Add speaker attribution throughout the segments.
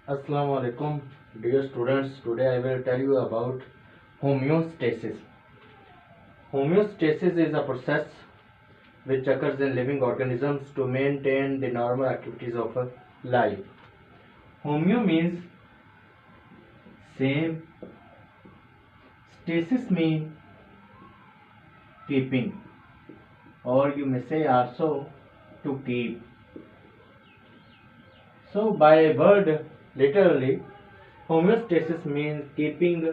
Speaker 1: Assalamu alaikum, dear students. Today I will tell you about homeostasis. Homeostasis is a process which occurs in living organisms to maintain the normal activities of a life. Homeo means same, stasis means keeping, or you may say also to keep. So by word literally, homeostasis means keeping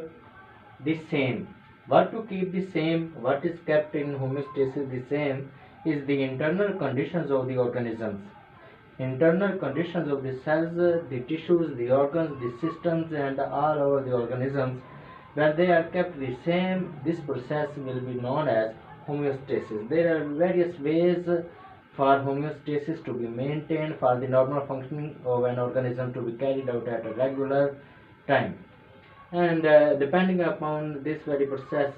Speaker 1: the same. What to keep the same, what is kept in homeostasis the same is the internal conditions of the organisms. Internal conditions of the cells, the tissues, the organs, the systems and all over the organisms. When they are kept the same, this process will be known as homeostasis. There are various ways for homeostasis to be maintained, for the normal functioning of an organism to be carried out at a regular time. And depending upon this very process,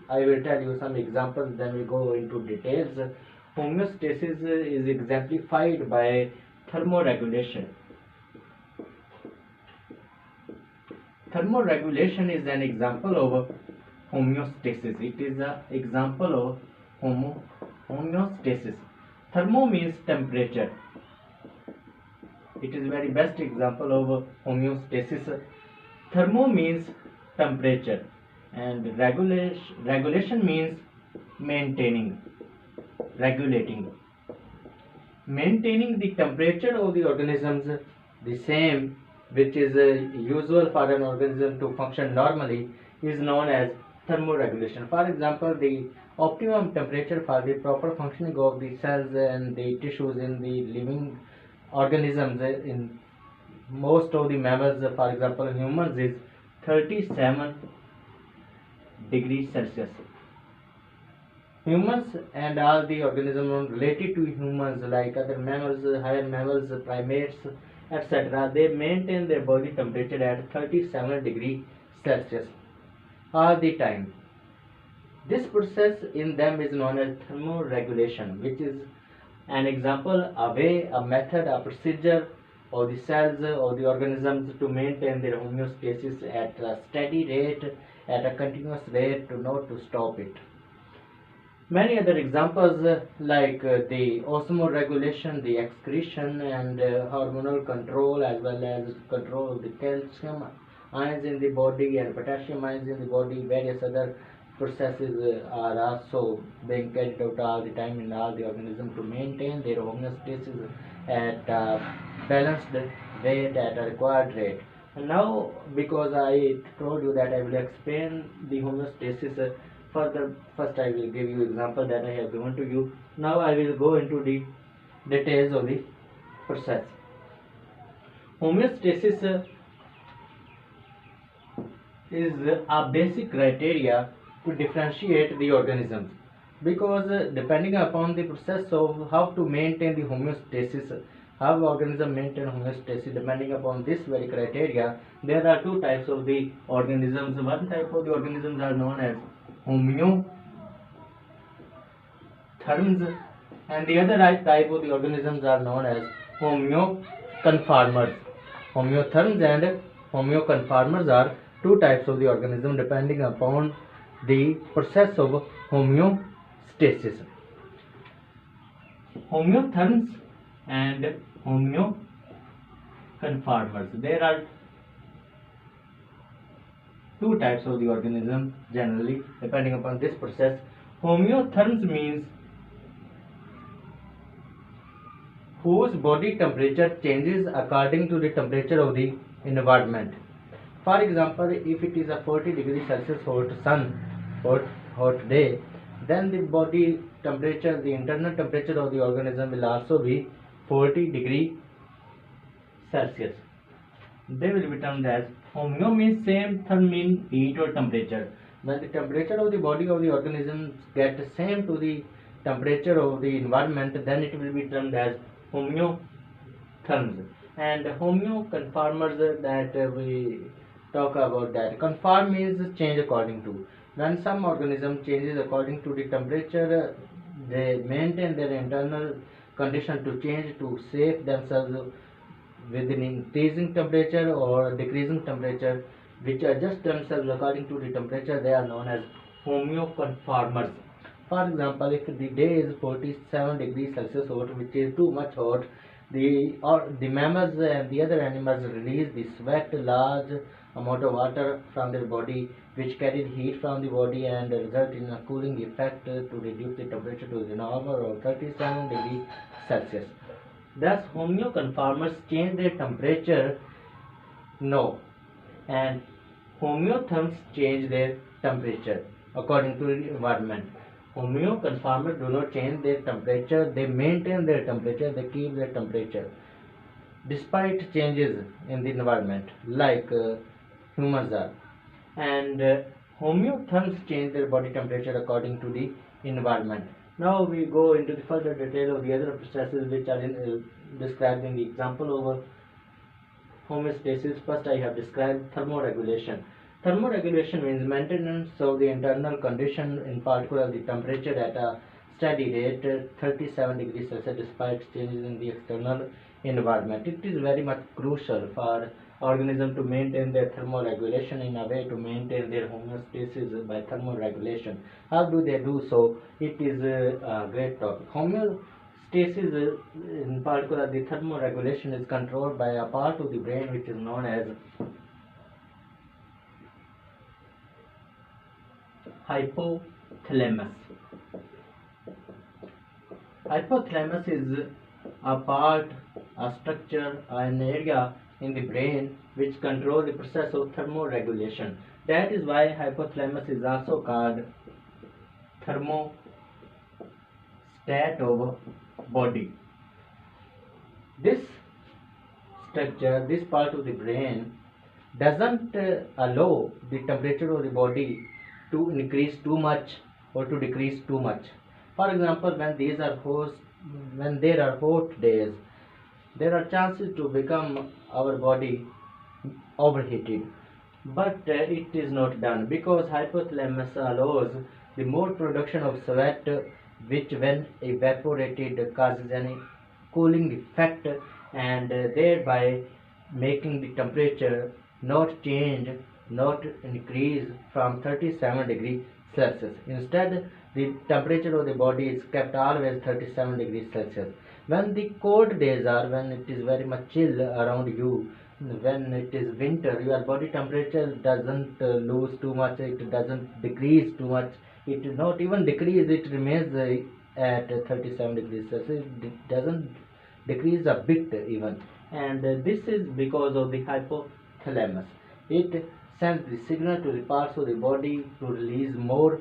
Speaker 1: I will tell you some examples, then we go into details. Homeostasis is exemplified by thermoregulation. Thermoregulation is an example of homeostasis. It is an example of homeostasis. Thermo means temperature. It is very best example of homeostasis. Thermo means temperature and regulation means maintaining, regulating. Maintaining the temperature of the organisms the same, which is usual for an organism to function normally, is known as thermoregulation. For example, the optimum temperature for the proper functioning of the cells and the tissues in the living organisms in most of the mammals, for example humans, is 37 degrees Celsius. Humans and all the organisms related to humans like other mammals, higher mammals, primates, etc., they maintain their body temperature at 37 degrees Celsius all the time. This process in them is known as thermoregulation, which is an example, a way, a method, a procedure of the cells or the organisms to maintain their homeostasis at a steady rate, at a continuous rate, to not to stop it. Many other examples like the osmoregulation, the excretion and hormonal control, as well as control of the calcium ions in the body and potassium ions in the body. Various other processes are also being carried out all the time in all the organism to maintain their homeostasis at a balanced rate, at a required rate. And now, because I told you that I will explain the homeostasis further, first I will give you example that I have given to you. Now I will go into the details of the process. Homeostasis is a basic criteria to differentiate the organisms, because depending upon the process of how to maintain the homeostasis, how organism maintain homeostasis, depending upon this very criteria, there are two types of the organisms. One type of the organisms are known as homeotherms, and the other type of the organisms are known as homeoconformers. Homeotherms and homeoconformers are two types of the organism depending upon the process of homeostasis. Homeotherms and homeoconformers. There are two types of the organism generally depending upon this process. Homeotherms means whose body temperature changes according to the temperature of the environment. For example, if it is a 40 degrees Celsius hot day, then the body temperature, the internal temperature of the organism will also be 40 degrees Celsius. They will be termed as homeo means same, therm means heat or temperature. When the temperature of the body of the organism get same to the temperature of the environment, then it will be termed as homeotherms. And homeoconformers, that we talk about that. Conform means change according to. When some organism changes according to the temperature, they maintain their internal condition to change to save themselves with an increasing temperature or decreasing temperature, which adjust themselves according to the temperature, they are known as homeoconformers. For example, if the day is 47 degrees Celsius hot, which is too much hot, the mammals and the other animals release the sweat, large amount of water from their body, which carry heat from the body and result in a cooling effect to reduce the temperature to the normal or 37 degrees Celsius. Thus, homeoconformers change their temperature? No. And homeotherms change their temperature according to the environment. Homeoconformers do not change their temperature, they maintain their temperature, they keep their temperature despite changes in the environment, like humans are. And homeotherms change their body temperature according to the environment. Now we go into the further detail of the other processes which are described in the example of homeostasis. First, I have described thermoregulation. Thermoregulation means maintenance of the internal condition, in particular the temperature at a steady rate, 37 degrees Celsius, despite changes in the external environment. It is very much crucial for organism to maintain their thermoregulation in a way to maintain their homeostasis by thermoregulation. How do they do so? It is a great topic. Homeostasis, in particular the thermoregulation, is controlled by a part of the brain which is known as hypothalamus. Hypothalamus is a part, a structure, an area in the brain which controls the process of thermoregulation. That is why hypothalamus is also called thermostat of body. This structure, this part of the brain, doesn't allow the temperature of the body to increase too much or to decrease too much. For example, when there are hot days, there are chances to become our body overheated, but it is not done because hypothalamus allows the more production of sweat, which when evaporated causes any cooling effect and thereby making the temperature not change, not increase from 37 degrees Celsius. Instead, the temperature of the body is kept always 37 degrees Celsius. When the cold days are, when it is very much chill around you, when it is winter, your body temperature doesn't lose too much, it doesn't decrease too much, it does not even decrease, it remains at 37 degrees Celsius, it doesn't decrease a bit even. And this is because of the hypothalamus. It sends the signal to the parts of the body to release more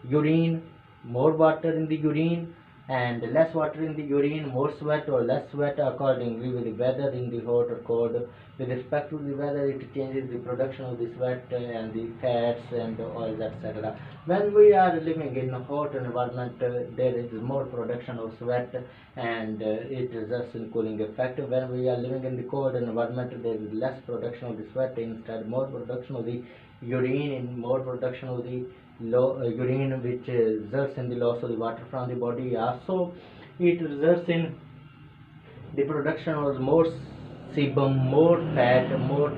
Speaker 1: urine, more water in the urine, and less water in the urine, more sweat or less sweat accordingly with the weather in the hot or cold. With respect to the weather, it changes the production of the sweat and the fats and oils, etc. When we are living in a hot environment, there is more production of sweat and it results in cooling effect. When we are living in the cold environment, there is less production of the sweat, instead more production of the urine and more production of the urine, which results in the loss of the water from the body. Also, it results in the production of more sebum, more fat, more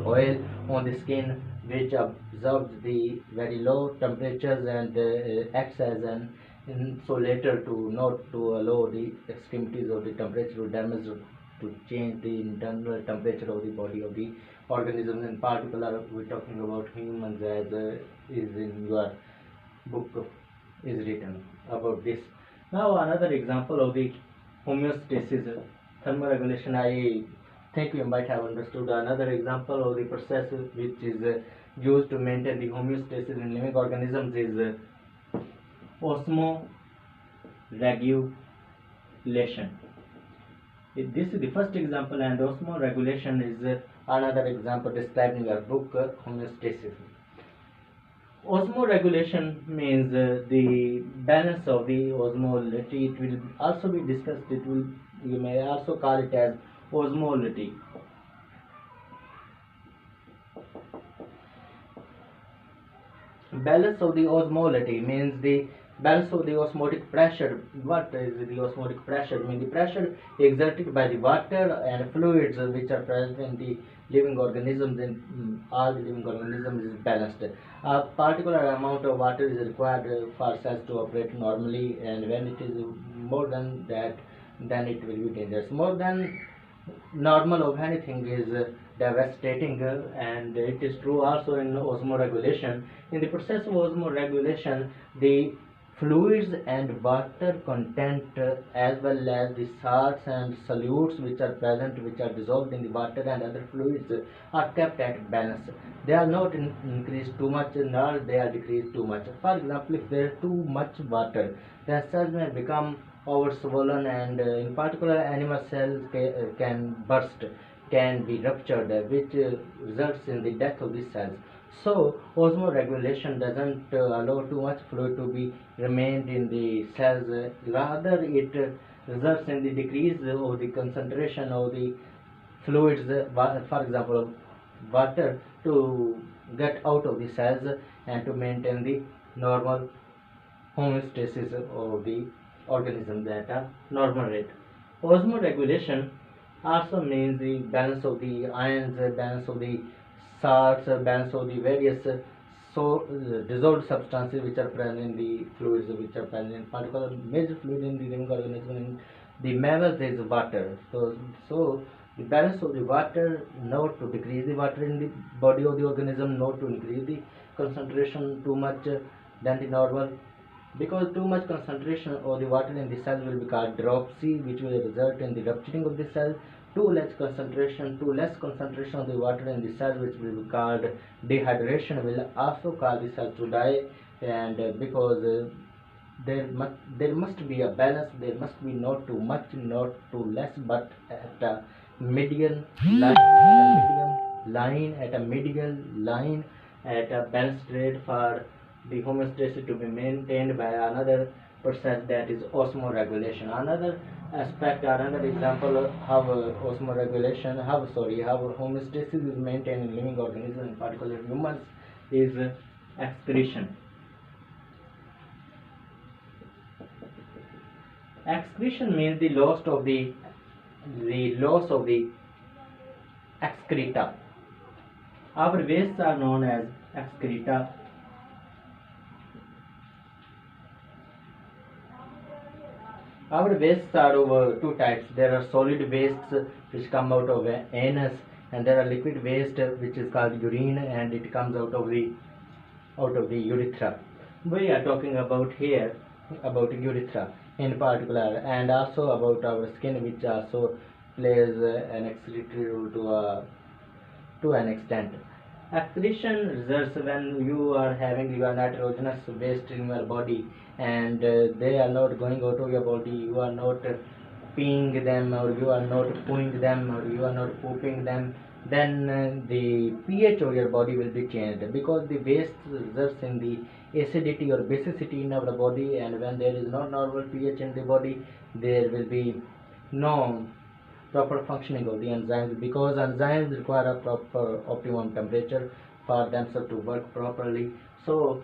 Speaker 1: oil on the skin, which absorbs the very low temperatures and acts as an insulator to not to allow the extremities of the temperature to damage, to change the internal temperature of the body of the organisms. In particular, we're talking about humans, as is in your book is written about this. Now another example of the homeostasis, thermoregulation, I think you might have understood. Another example of the process which is used to maintain the homeostasis in living organisms is osmoregulation. This is the first example, and osmoregulation is another example described in your book, homeostasis. Osmoregulation means the balance of the osmolality. It will also be discussed. You may also call it as osmolality. Balance of the osmolality means the Balance of the osmotic pressure. What is the osmotic pressure? I mean the pressure exerted by the water and fluids which are present in the living organisms, in all the living organisms, is balanced. A particular amount of water is required for cells to operate normally, and when it is more than that, then it will be dangerous. More than normal of anything is devastating, and it is true also in osmoregulation. In the process of osmoregulation, the fluids and water content, as well as the salts and solutes which are present, which are dissolved in the water and other fluids, are kept at balance. They are not increased too much, nor they are decreased too much. For example, if there is too much water, then cells may become overswollen, and in particular animal cells can burst, can be ruptured, which results in the death of the cells. So osmoregulation doesn't allow too much fluid to be remained in the cells. Rather, it results in the decrease of the concentration of the fluids, for example, water, to get out of the cells and to maintain the normal homeostasis of the organism at a normal rate. Osmoregulation also means the balance of the ions, balance of the salts, balance of the various dissolved substances which are present in the fluids, which are present in particular major fluid in the living organism. In the mammals there is water, so the balance of the water, not to decrease the water in the body of the organism, not to increase the concentration too much than the normal, because too much concentration of the water in the cell will be called dropsy, which will result in the rupturing of the cell. Too less concentration of the water in the cell, which will be called dehydration, will also cause the cell to die. And because there must be a balance, there must be not too much, not too less, but at a median line, at a median line, at a balanced rate, for the homeostasis to be maintained by another process, that is osmoregulation. Another aspect or another example of how how homeostasis is maintained in living organisms, in particular humans, is excretion. Excretion means the loss of the excreta. Our wastes are known as excreta. Our wastes are of two types. There are solid wastes which come out of anus, and there are liquid waste which is called urine, and it comes out of the urethra. We are talking about here about urethra in particular, and also about our skin, which also plays an excretory role to an extent. Excretion results when you are having your nitrogenous waste in your body, and they are not going out of your body. You are not peeing them, or you are not pooing them, or you are not pooping them. Then the pH of your body will be changed, because the waste results in the acidity or basicity in our body, and when there is no normal pH in the body, there will be no proper functioning of the enzymes, because enzymes require a proper optimum temperature for themselves to work properly. So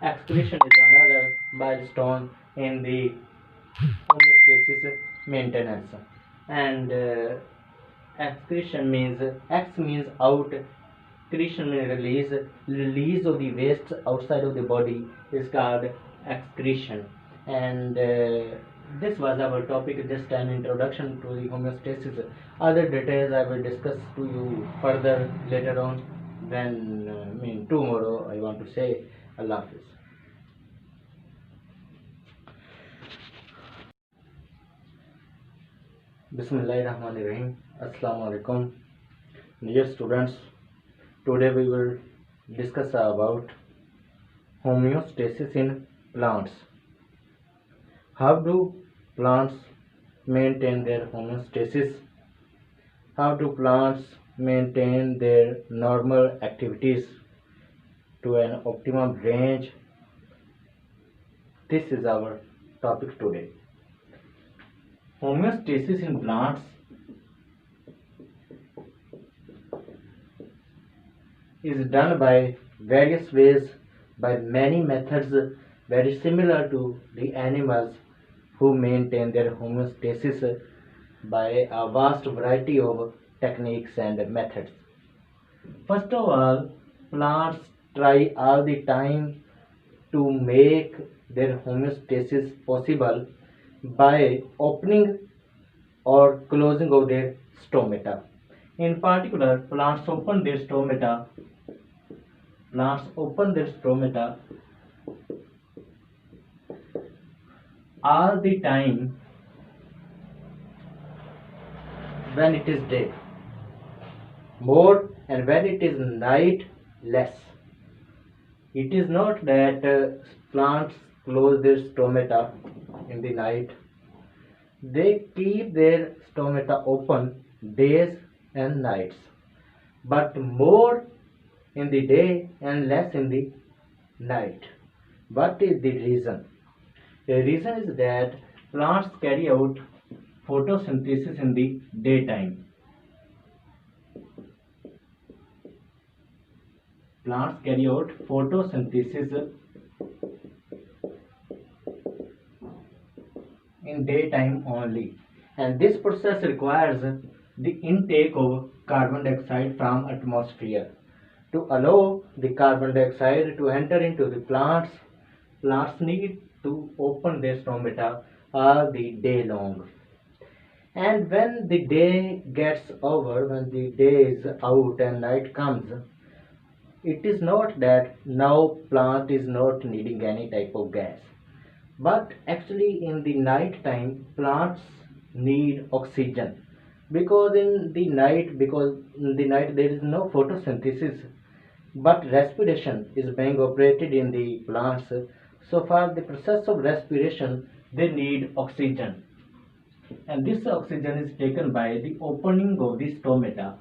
Speaker 1: excretion is another milestone in the homeostasis maintenance. And excretion means, X means out, excretion means release of the waste outside of the body is called excretion. And this was our topic, just an introduction to the homeostasis. Other details I will discuss to you further later on, when tomorrow. I want to say Allah Hafiz. Bismillahirrahmanirrahim. Assalamu alaikum. Dear students, today we will discuss about homeostasis in plants. How do plants maintain their homeostasis? How do plants maintain their normal activities to an optimum range? This is our topic today. Homeostasis in plants is done by various ways, by many methods, very similar to the animals who maintain their homeostasis by a vast variety of techniques and methods. First of all, plants try all the time to make their homeostasis possible by opening or closing of their stomata. In particular, plants open their stomata all the time when it is day, more, and when it is night, less. It is not that plants close their stomata in the night. They keep their stomata open days and nights, but more in the day and less in the night. What is the reason? The reason is that plants carry out photosynthesis in the daytime. Plants carry out photosynthesis in daytime only, and this process requires the intake of carbon dioxide from atmosphere. To allow the carbon dioxide to enter into the plants need to open their stomata all the day long. And when the day gets over, when the day is out and night comes, it is not that now plant is not needing any type of gas, but actually in the night time plants need oxygen, because in the night there is no photosynthesis, but respiration is being operated in the plants. So for the process of respiration they need oxygen, and this oxygen is taken by the opening of the stomata.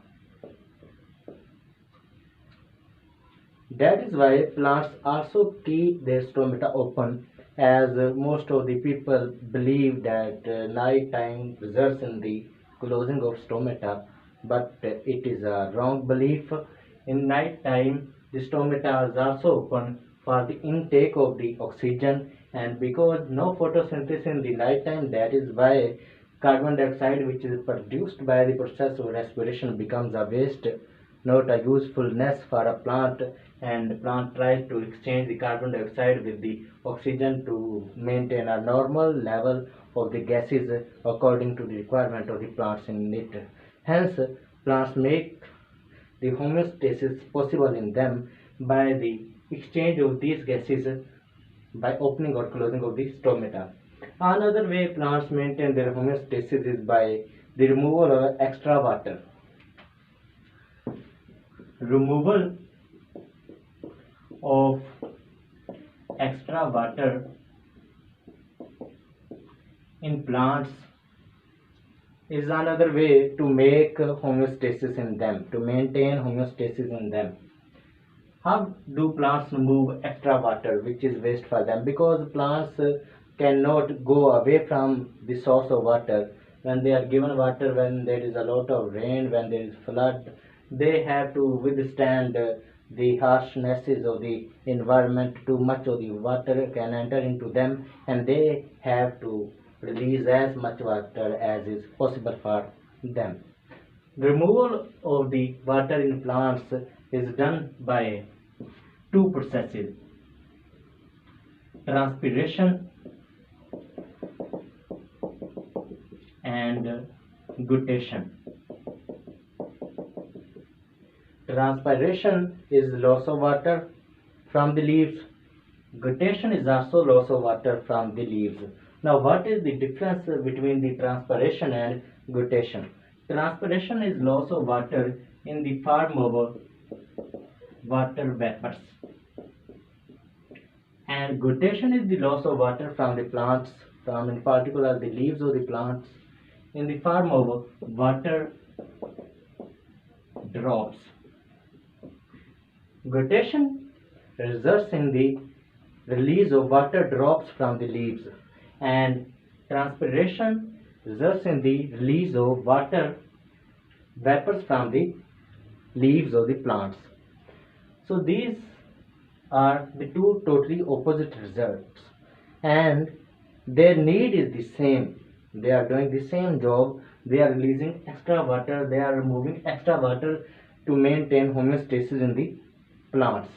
Speaker 1: That is why plants also keep their stomata open, as most of the people believe that night time results in the closing of stomata, but it is a wrong belief. In night time, the stomata is also open for the intake of the oxygen, and because no photosynthesis in the night time, that is why carbon dioxide which is produced by the process of respiration becomes a waste, not a usefulness for a plant, and plant tries to exchange the carbon dioxide with the oxygen to maintain a normal level of the gases according to the requirement of the plants in it. Hence, plants make the homeostasis possible in them by the exchange of these gases by opening or closing of the stomata. Another way plants maintain their homeostasis is by the removal of extra water. Removal of extra water in plants is another way to make homeostasis in them, to maintain homeostasis in them. How do plants remove extra water which is waste for them? Because plants cannot go away from the source of water. When they are given water, when there is a lot of rain, when there is flood, they have to withstand the harshnesses of the environment. Too much of the water can enter into them, and they have to release as much water as is possible for them. Removal of the water in plants is done by two processes: transpiration and guttation. Transpiration is loss of water from the leaves. Guttation is also loss of water from the leaves. Now, what is the difference between the transpiration and guttation? Transpiration is loss of water in the form of water vapors, and guttation is the loss of water from the plants, from in particular the leaves of the plants, in the form of water drops. Guttation results in the release of water drops from the leaves, and transpiration results in the release of water vapors from the leaves of the plants. So these are the two totally opposite results, and their need is the same. They are doing the same job. They are releasing extra water. They are removing extra water to maintain homeostasis in the plants.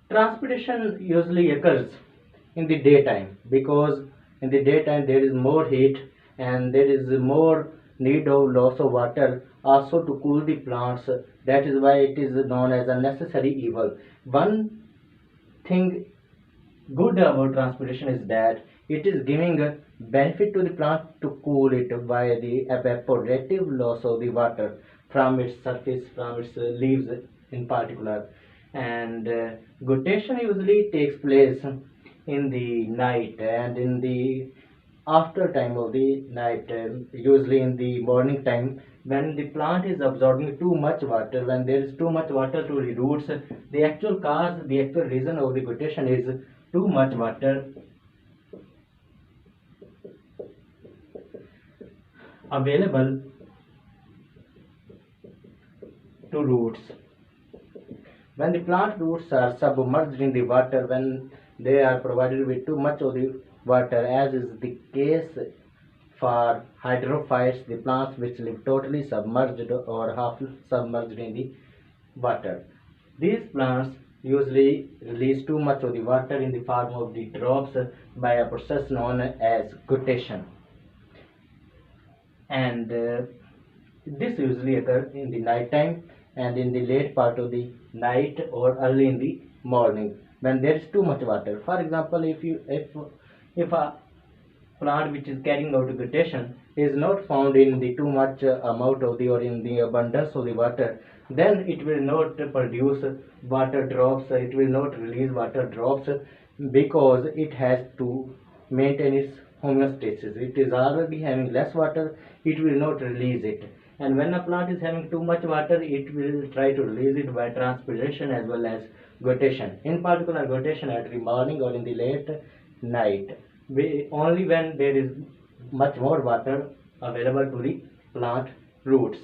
Speaker 1: Transpiration usually occurs in the daytime because in the daytime there is more heat and there is more need of loss of water also to cool the plants. That is why it is known as a necessary evil. One thing good about transpiration is that it is giving a benefit to the plant to cool it by the evaporative loss of the water from its surface, from its leaves in particular. And guttation usually takes place in the night and in the after time of the night, usually in the morning time, when the plant is absorbing too much water, when there is too much water to the roots, the actual cause, the actual reason of the guttation is too much water available to roots. When the plant roots are submerged in the water, when they are provided with too much of the water, as is the case for hydrophytes, the plants which live totally submerged or half submerged in the water. These plants usually release too much of the water in the form of the drops by a process known as guttation. And this usually occurs in the night time and in the late part of the night or early in the morning when there is too much water. For example, if a plant which is carrying out guttation is not found in the too much amount of the or in the abundance of the water, then it will not produce water drops, it will not release water drops because it has to maintain its homeostasis. It is already having less water, it will not release it. And when a plant is having too much water, it will try to release it by transpiration as well as guttation. In particular, guttation at the morning or in the late night. Only when there is much more water available to the plant roots.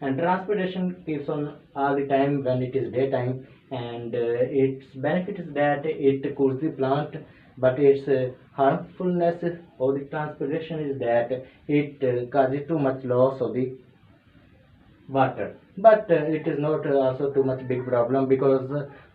Speaker 1: And transpiration keeps on all the time when it is daytime, and its benefit is that it cools the plant, but its harmfulness of the transpiration is that it causes too much loss of the water. But it is not also too much big problem because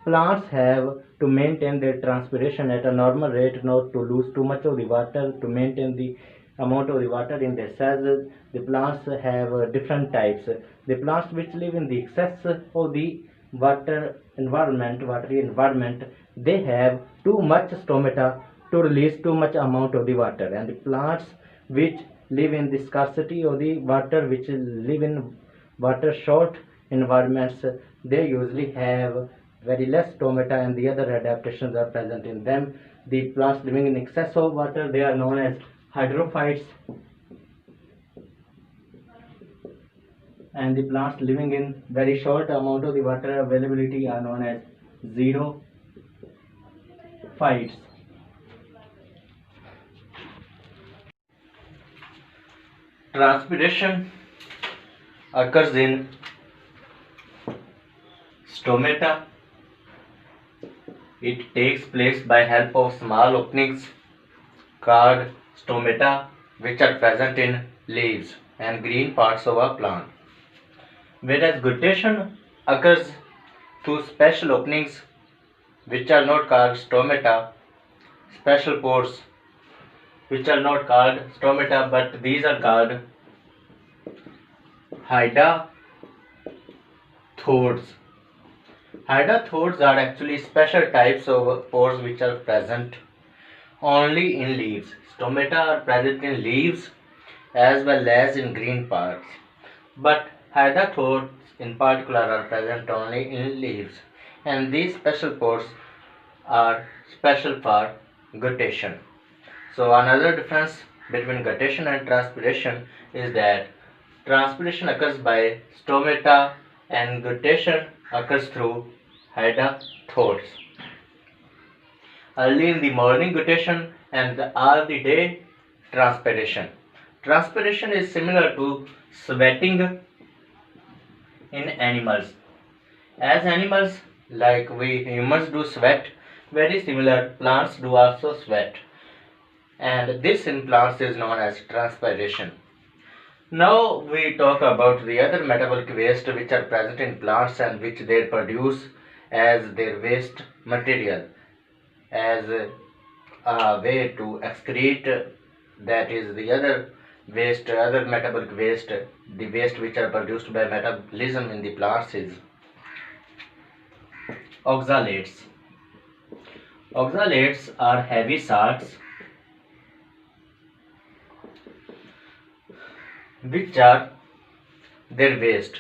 Speaker 1: plants have to maintain their transpiration at a normal rate, not to lose too much of the water, to maintain the amount of the water in their cells. The plants have different types. The plants which live in the excess of the watery environment, they have too much stomata to release too much amount of the water. And the plants which live in the scarcity of the water, which live in water short environments, they usually have very less stomata and the other adaptations are present in them. The plants living in excess of water, they are known as hydrophytes, and the plants living in very short amount of the water availability are known as xerophytes. Transpiration occurs in stomata. It takes place by help of small openings called stomata, which are present in leaves and green parts of a plant. Whereas guttation occurs through special openings which are not called stomata, special pores which are not called stomata, but these are called hydathodes. Hydathodes are actually special types of pores which are present only in leaves. Stomata are present in leaves as well as in green parts, but hydathodes in particular are present only in leaves, and these special pores are special for guttation. So another difference between guttation and transpiration is that transpiration occurs by stomata and guttation occurs through hydathodes. Early in the morning guttation and all the day transpiration. Transpiration is similar to sweating in animals. As animals Like we humans do sweat, very similar, plants do also sweat. And this in plants is known as transpiration. Now we talk about the other metabolic waste which are present in plants and which they produce as their waste material, as a way to excrete, that is the other waste, other metabolic waste, the waste which are produced by metabolism in the plants is oxalates. Oxalates are heavy salts which are their waste.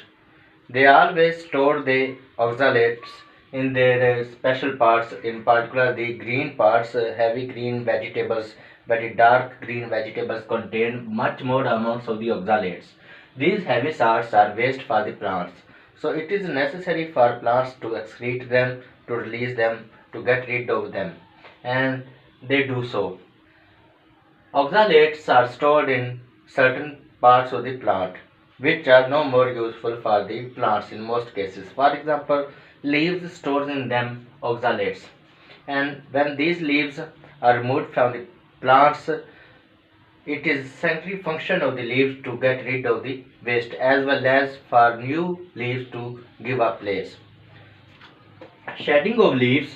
Speaker 1: They always store the oxalates in their special parts, in particular the green parts, heavy green vegetables, very dark green vegetables contain much more amounts of the oxalates. These heavy salts are waste for the plants. So it is necessary for plants to excrete them, to release them, to get rid of them. And they do so. Oxalates are stored in certain parts of the plant which are no more useful for the plants in most cases. For example, leaves stores in them oxalates, and when these leaves are removed from the plants, it is essentially function of the leaves to get rid of the waste as well as for new leaves to give a place. Shedding of leaves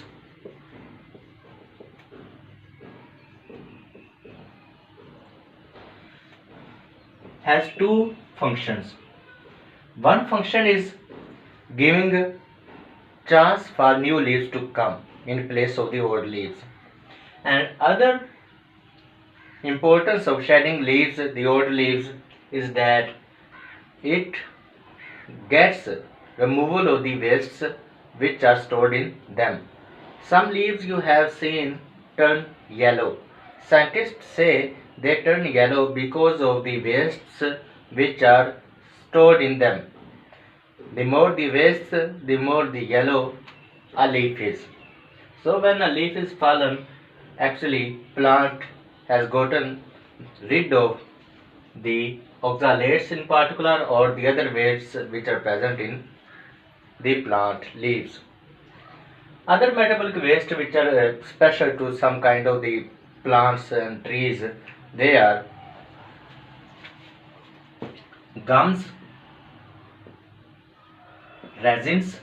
Speaker 1: has two functions. One function is giving chance for new leaves to come in place of the old leaves. And other importance of shedding leaves, the old leaves, is that it gets removal of the wastes which are stored in them. Some leaves you have seen turn yellow. Scientists say they turn yellow because of the wastes which are stored in them. The more the waste, the more the yellow a leaf is. So when a leaf is fallen, actually plant has gotten rid of the oxalates in particular or the other wastes which are present in the plant leaves. Other metabolic waste which are special to some kind of the plants and trees, they are gums, resins,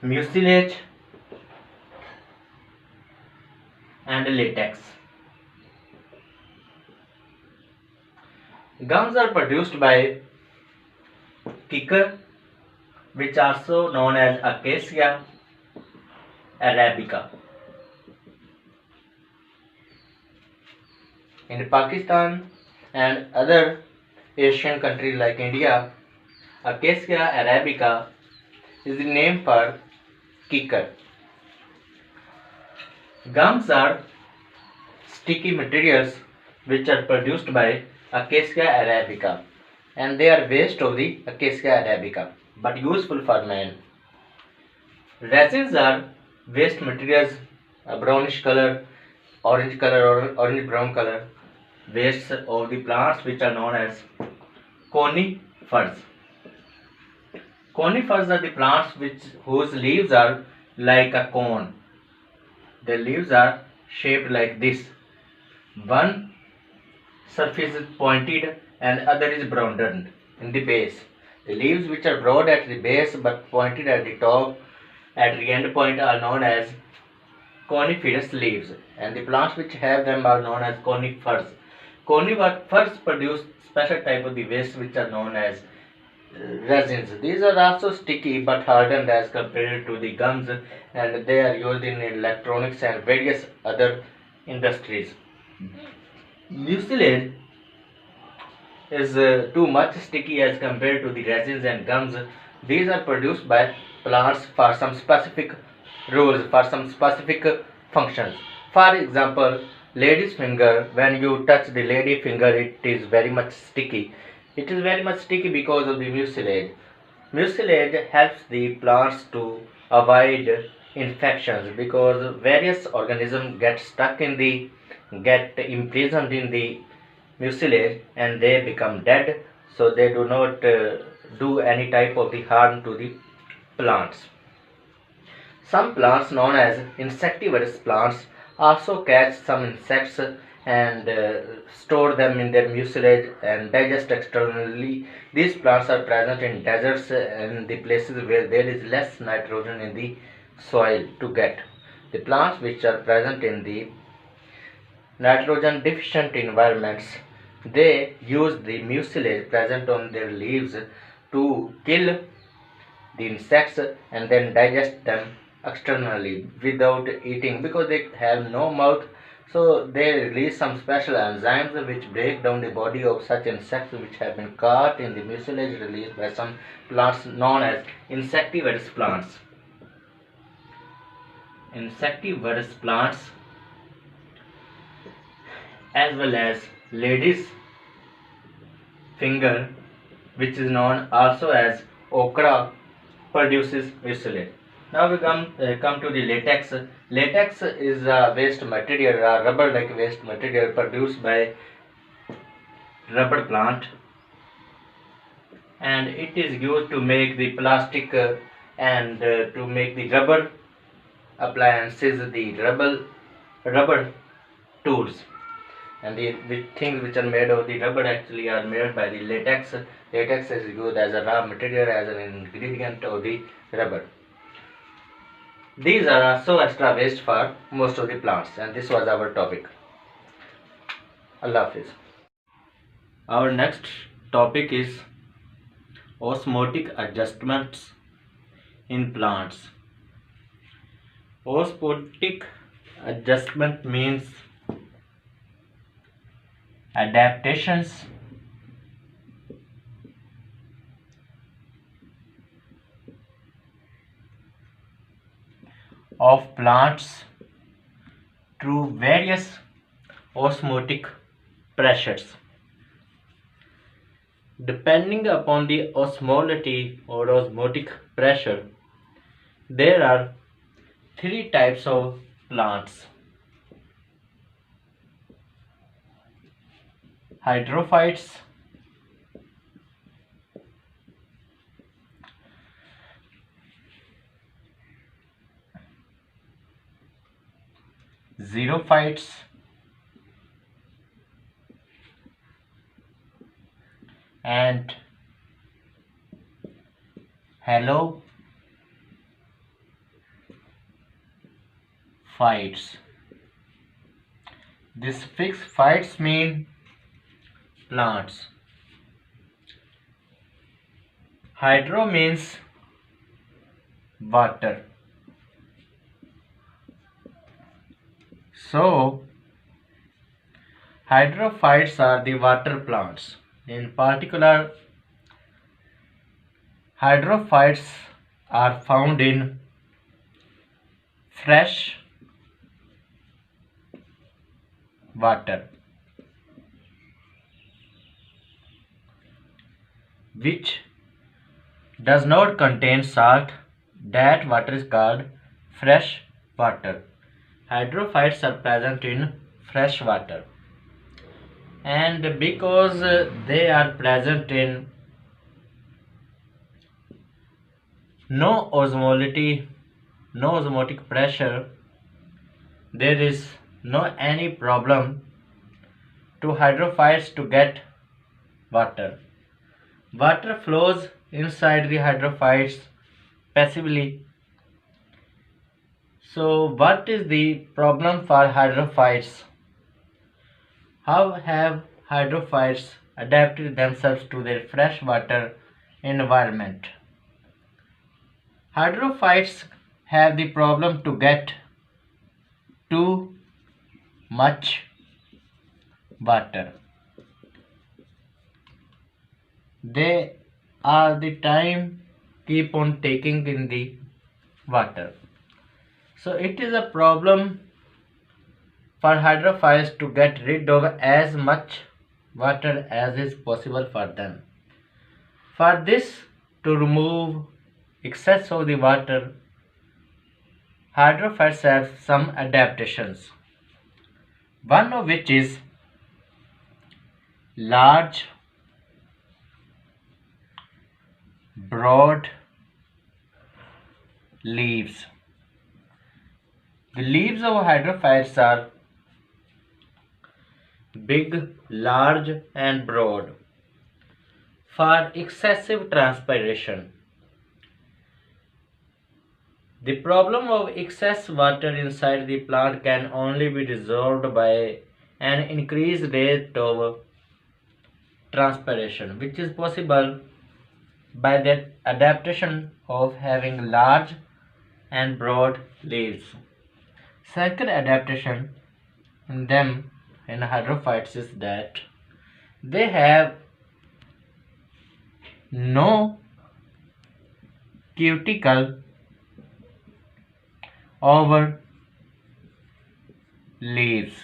Speaker 1: mucilage and latex. Gums are produced by kicker, which also known as Acacia arabica. In Pakistan and other Asian countries like India, Acacia arabica is the name for kicker. Gums are sticky materials which are produced by Acacia arabica, and they are waste of the Acacia arabica but useful for man. Resins are waste materials, a brownish color, orange color or orange brown color, wastes of the plants which are known as conifers. Conifers are the plants whose leaves are like a cone. The leaves are shaped like this. One surface is pointed and other is broadened in the base. The leaves which are broad at the base but pointed at the top at the end point are known as coniferous leaves, and the plants which have them are known as conifers. Conifers produce special type of the waste which are known as resins. These are also sticky but hardened as compared to the gums, and they are used in electronics and various other industries. Mucilage is too much sticky as compared to the resins and gums. These are produced by plants for some specific roles, for some specific functions. For example, lady's finger, when you touch the lady finger, it is very much sticky. It is very much sticky because of the mucilage. Mucilage helps the plants to avoid infections because various organisms get imprisoned in the mucilage and they become dead, so they do not do any type of the harm to the plants. Some plants known as insectivorous plants also catch some insects and store them in their mucilage and digest externally. These plants are present in deserts and the places where there is less nitrogen in the soil to get. The plants which are present in the nitrogen deficient environments, they use the mucilage present on their leaves to kill the insects and then digest them externally without eating, because they have no mouth. So they release some special enzymes which break down the body of such insects which have been caught in the mucilage released by some plants known as insectivorous plants. Insectivorous plants, as well as lady's finger, which is known also as okra, produces mucilage. Now we come to the latex. Latex is a waste material, a rubber-like waste material produced by rubber plant, and it is used to make the plastic and to make the rubber appliances, the rubber tools, and the things which are made of the rubber actually are made by the latex. Latex is used as a raw material, as an ingredient of the rubber. These are also extra waste for most of the plants, and this was our topic. Allah Hafiz. Our next topic is osmotic adjustments in plants. Osmotic adjustment means adaptations of plants to various osmotic pressures. Depending upon the osmolality or osmotic pressure, there are three types of plants: hydrophytes, xerophytes, and halophytes. This fixed phytes mean plants. Hydro means water. So hydrophytes are the water plants. In particular, hydrophytes are found in fresh water, which does not contain salt. That water is called fresh water. Hydrophytes are present in fresh water, and because they are present in no osmolality, no osmotic pressure, there is no any problem to hydrophytes to get water. Water flows inside the hydrophytes passively. So what is the problem for hydrophytes? How have hydrophytes adapted themselves to their freshwater environment? Hydrophytes have the problem to get too much water. They all the time keep on taking in the water. So it is a problem for hydrophytes to get rid of as much water as is possible for them. For this, to remove excess of the water, hydrophytes have some adaptations, one of which is large broad leaves. The leaves of hydrophytes are big, large, and broad. For excessive transpiration. The problem of excess water inside the plant can only be resolved by an increased rate of transpiration, which is possible by the adaptation of having large and broad leaves. Second adaptation in them in hydrophytes is that they have no cuticle over leaves.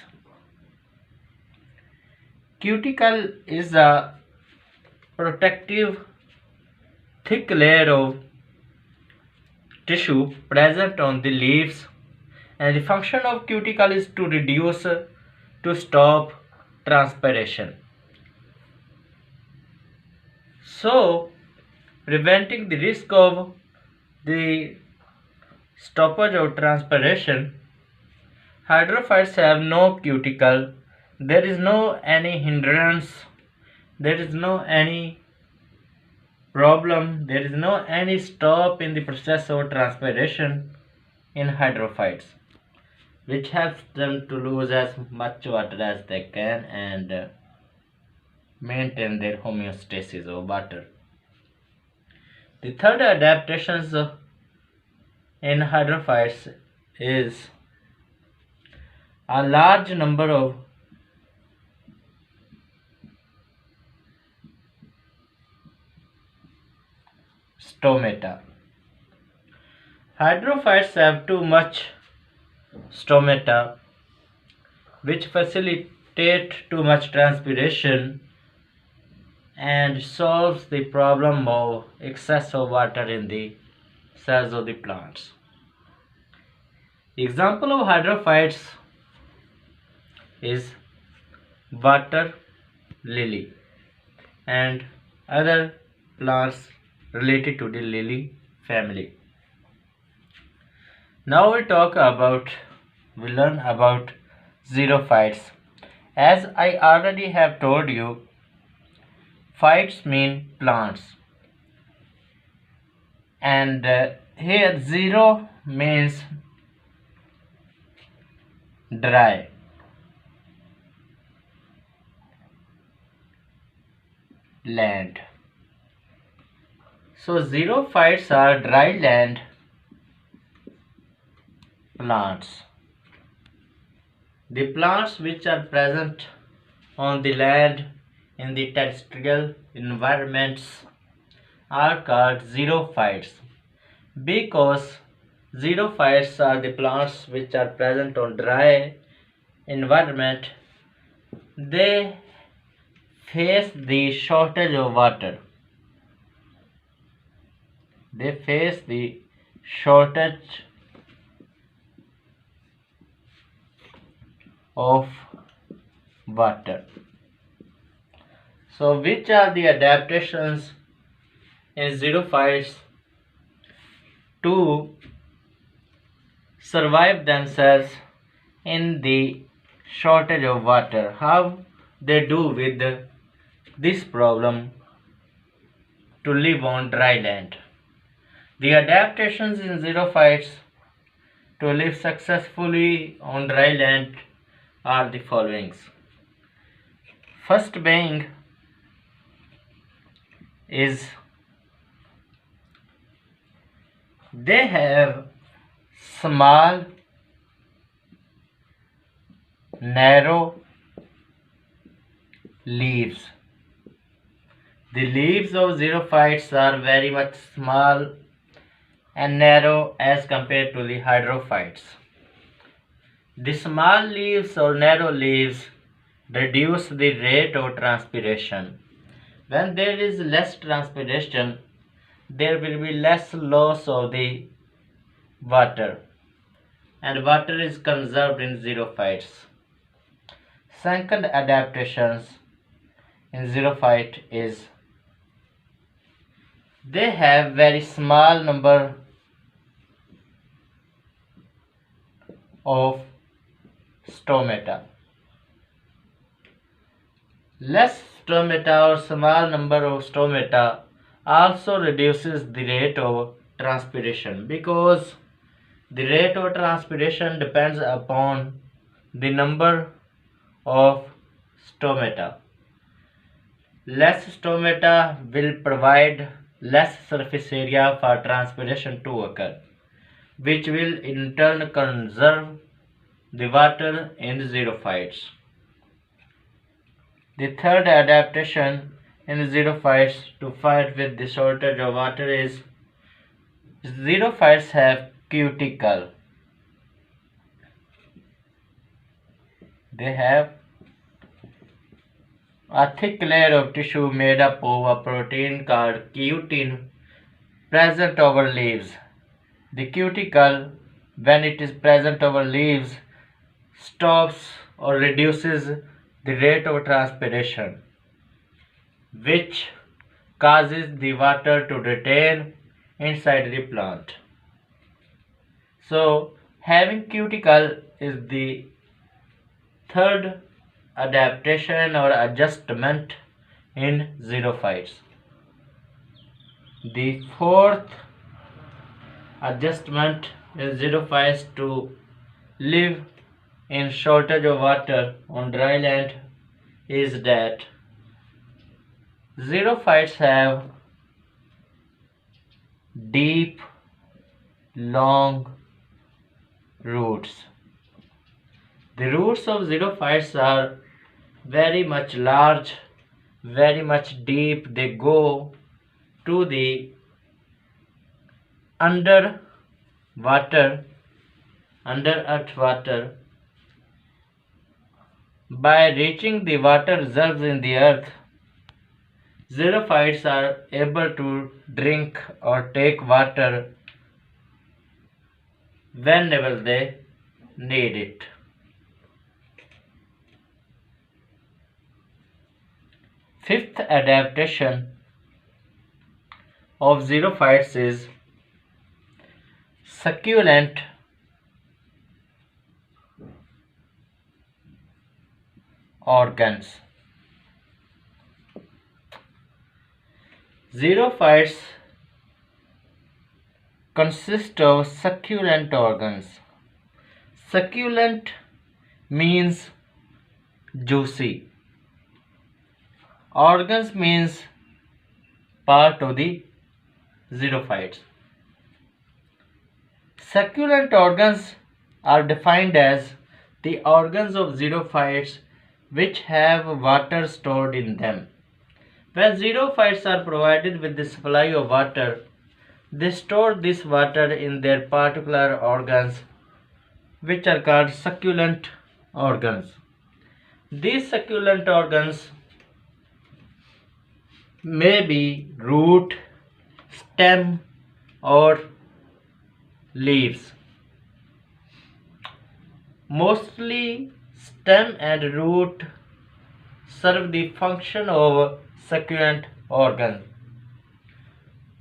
Speaker 1: Cuticle is a protective thick layer of tissue present on the leaves, and the function of cuticle is to stop transpiration. So, preventing the risk of the stoppage of transpiration, hydrophytes have no cuticle. There is no any hindrance. There is no any problem. There is no any stop in the process of transpiration in hydrophytes, which helps them to lose as much water as they can and maintain their homeostasis of water. The third adaptations in hydrophytes is a large number of stomata. Hydrophytes have too much stomata, which facilitate too much transpiration and solves the problem of excess of water in the cells of the plants. Example of hydrophytes is water lily and other plants related to the lily family. Now we learn about xerophytes. As I already have told you, phytes mean plants, and here xero means dry. Land. So xerophytes are dry land plants. The plants which are present on the land in the terrestrial environments are called xerophytes because xerophytes are the plants which are present on dry environment. They face the shortage of water. They face the shortage of water. So which are the adaptations in xerophytes to survive themselves in the shortage of water? How they do with this problem to live on dry land? The adaptations in xerophytes to live successfully on dry land are the following. First being is they have small, narrow leaves. The leaves of xerophytes are very much small and narrow as compared to the hydrophytes. The small leaves or narrow leaves reduce the rate of transpiration. When there is less transpiration, there will be less loss of the water, and water is conserved in xerophytes. Second adaptations in xerophyte is They have very small number of stomata. Less stomata or small number of stomata also reduces the rate of transpiration, because the rate of transpiration depends upon the number of stomata. Less stomata will provide less surface area for transpiration to occur, which will in turn conserve the water in the xerophytes. The third adaptation in the xerophytes to fight with the shortage of water is xerophytes have cuticle. They have a thick layer of tissue made up of a protein called cutin present over leaves. The cuticle, when it is present over leaves, stops or reduces the rate of transpiration, which causes the water to retain inside the plant. So, having cuticle is the third adaptation or adjustment in xerophytes. The fourth adjustment in xerophytes to live in shortage of water on dry land is that xerophytes have deep, long roots. The roots of xerophytes are very much large, very much deep. They go to the under earth water. By reaching the water reserves in the earth, xerophytes are able to drink or take water whenever they need it. Fifth adaptation of xerophytes is succulent organs. Xerophytes consist of succulent organs. Succulent means juicy. Organs means part of the xerophytes. Succulent organs are defined as the organs of xerophytes which have water stored in them. When xerophytes are provided with the supply of water, they store this water in their particular organs, which are called succulent organs. These succulent organs may be root, stem, or leaves. Mostly stem and root serve the function of succulent organs.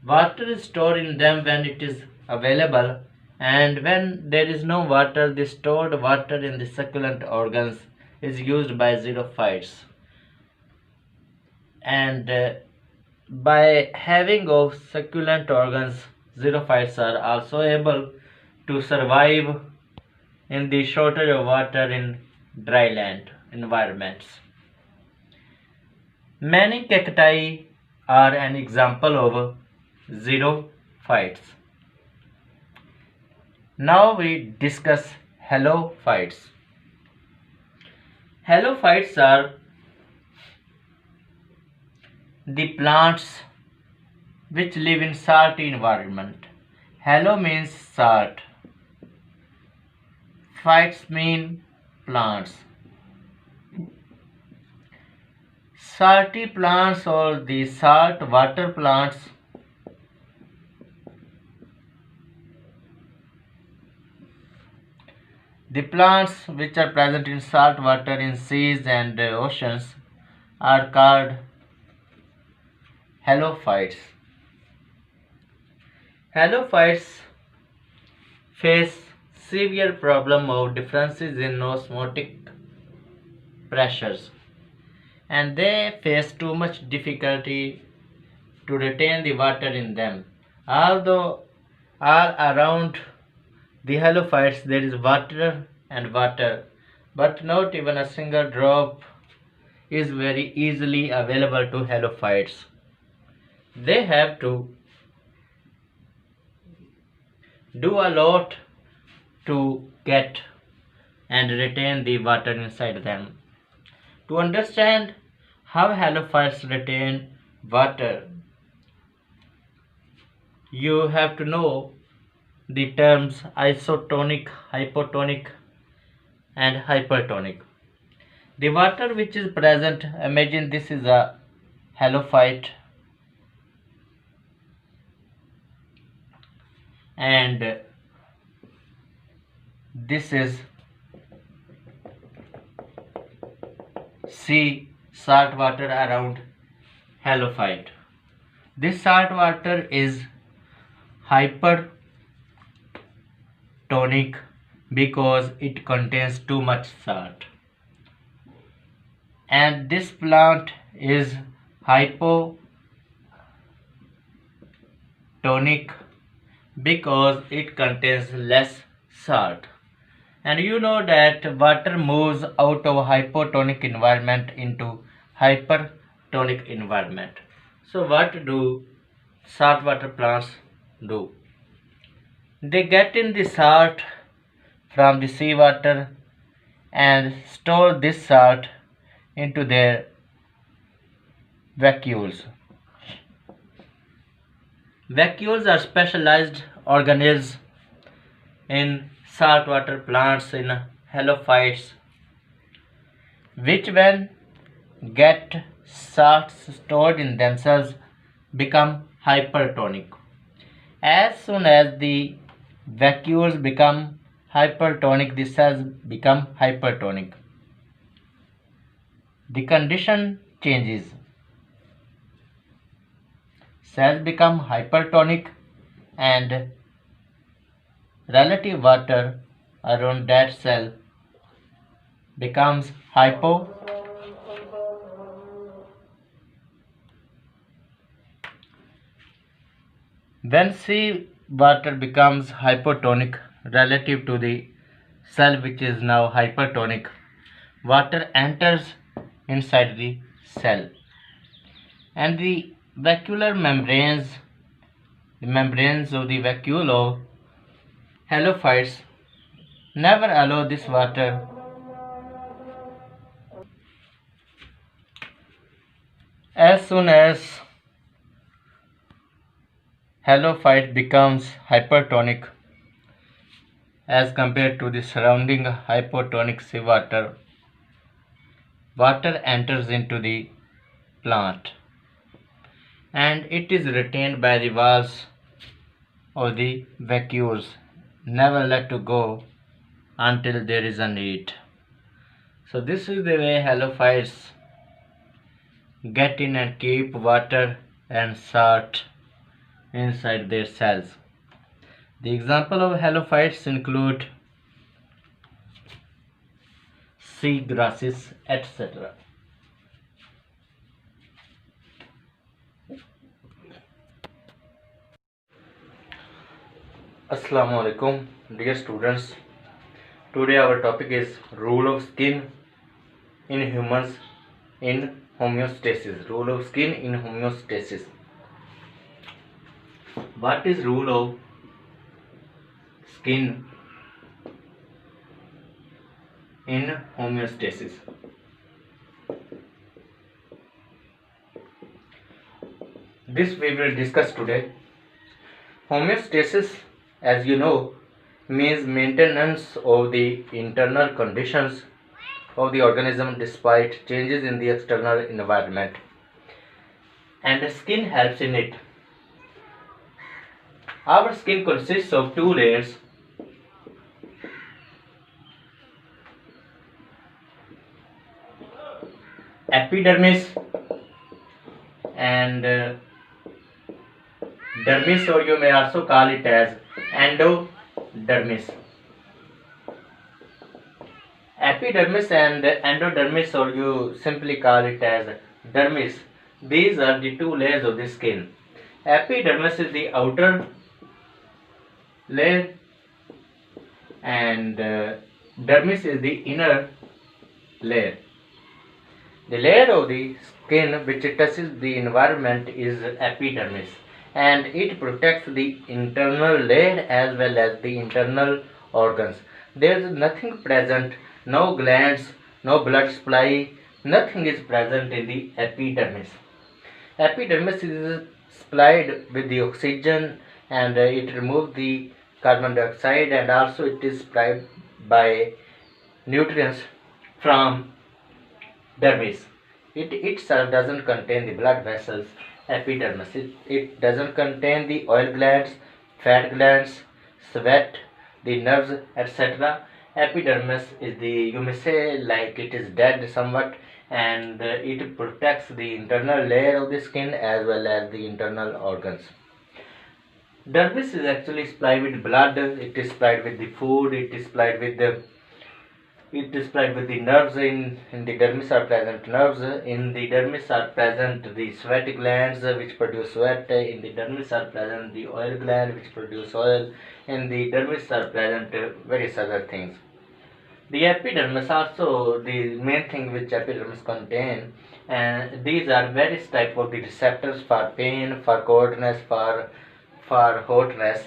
Speaker 1: Water is stored in them when it is available, and when there is no water, the stored water in the succulent organs is used by xerophytes. And by having of succulent organs, xerophytes are also able to survive in the shortage of water in dry land environments. Many cacti are an example of xerophytes. Now we discuss halophytes. Halophytes are the plants which live in salty environment. Halo means salt. Phytes mean plants. Salty plants or the salt water plants the plants which are present in salt water in seas and oceans are called halophytes. Halophytes face severe problem of differences in osmotic pressures, and they face too much difficulty to retain the water in them. Although all around the halophytes there is water and water, but not even a single drop is very easily available to halophytes. They have to do a lot to get and retain the water inside them. To understand how halophytes retain water, you have to know the terms isotonic, hypotonic, and hypertonic. The water which is present, imagine this is a halophyte, and this is sea salt water around halophyte. This salt water is hypertonic because it contains too much salt, and this plant is hypotonic because it contains less salt. And you know that water moves out of hypotonic environment into hypertonic environment. So what do saltwater plants do? They get in the salt from the seawater and store this salt into their vacuoles. Vacuoles are specialized organelles in saltwater plants in halophytes, which when get salts stored in themselves become hypertonic. As soon as the vacuoles become hypertonic, the cells become hypertonic. The condition changes. Cells become hypertonic and relative water around that cell becomes hypo. When sea water becomes hypotonic relative to the cell which is now hypertonic, water enters inside the cell, and the vacuolar membranes, the membranes of the vacuole of halophytes never allow this water as soon as halophyte becomes hypertonic as compared to the surrounding hypotonic seawater. Water enters into the plant and it is retained by the walls of the vacuoles, never let to go until there is a need. So this is the way halophytes get in and keep water and salt inside their cells. The example of halophytes include sea grasses, etc. Assalamu alaikum, dear students. Today our topic is role of skin in humans in homeostasis. Role of skin in homeostasis. What is role of skin in homeostasis? This we will discuss today. Homeostasis, as you know, means maintenance of the internal conditions of the organism despite changes in the external environment, and the skin helps in it. Our skin consists of two layers: epidermis and dermis, or you may also call it as endodermis. Epidermis and endodermis, or you simply call it as dermis. These are the two layers of the skin. Epidermis is the outer layer and dermis is the inner layer. The layer of the skin which touches the environment is epidermis, and it protects the internal layer as well as the internal organs. There is nothing present, no glands, no blood supply, nothing is present in the epidermis. Epidermis is supplied with the oxygen, and it removes the carbon dioxide, and also it is supplied by nutrients from dermis. It itself doesn't contain the blood vessels, epidermis. It doesn't contain the oil glands, fat glands, sweat, the nerves, etc. Epidermis is the, you may say, like it is dead somewhat, and it protects the internal layer of the skin as well as the internal organs. Dermis is actually supplied with blood, it is supplied with the food, it is supplied with the nerves. In the dermis are present nerves. In the dermis are present the sweat glands which produce sweat. In the dermis are present the oil gland which produce oil. In the dermis are present various other things. The epidermis also, the main thing which epidermis contain, and these are various type of the receptors for pain, for coldness, for hotness,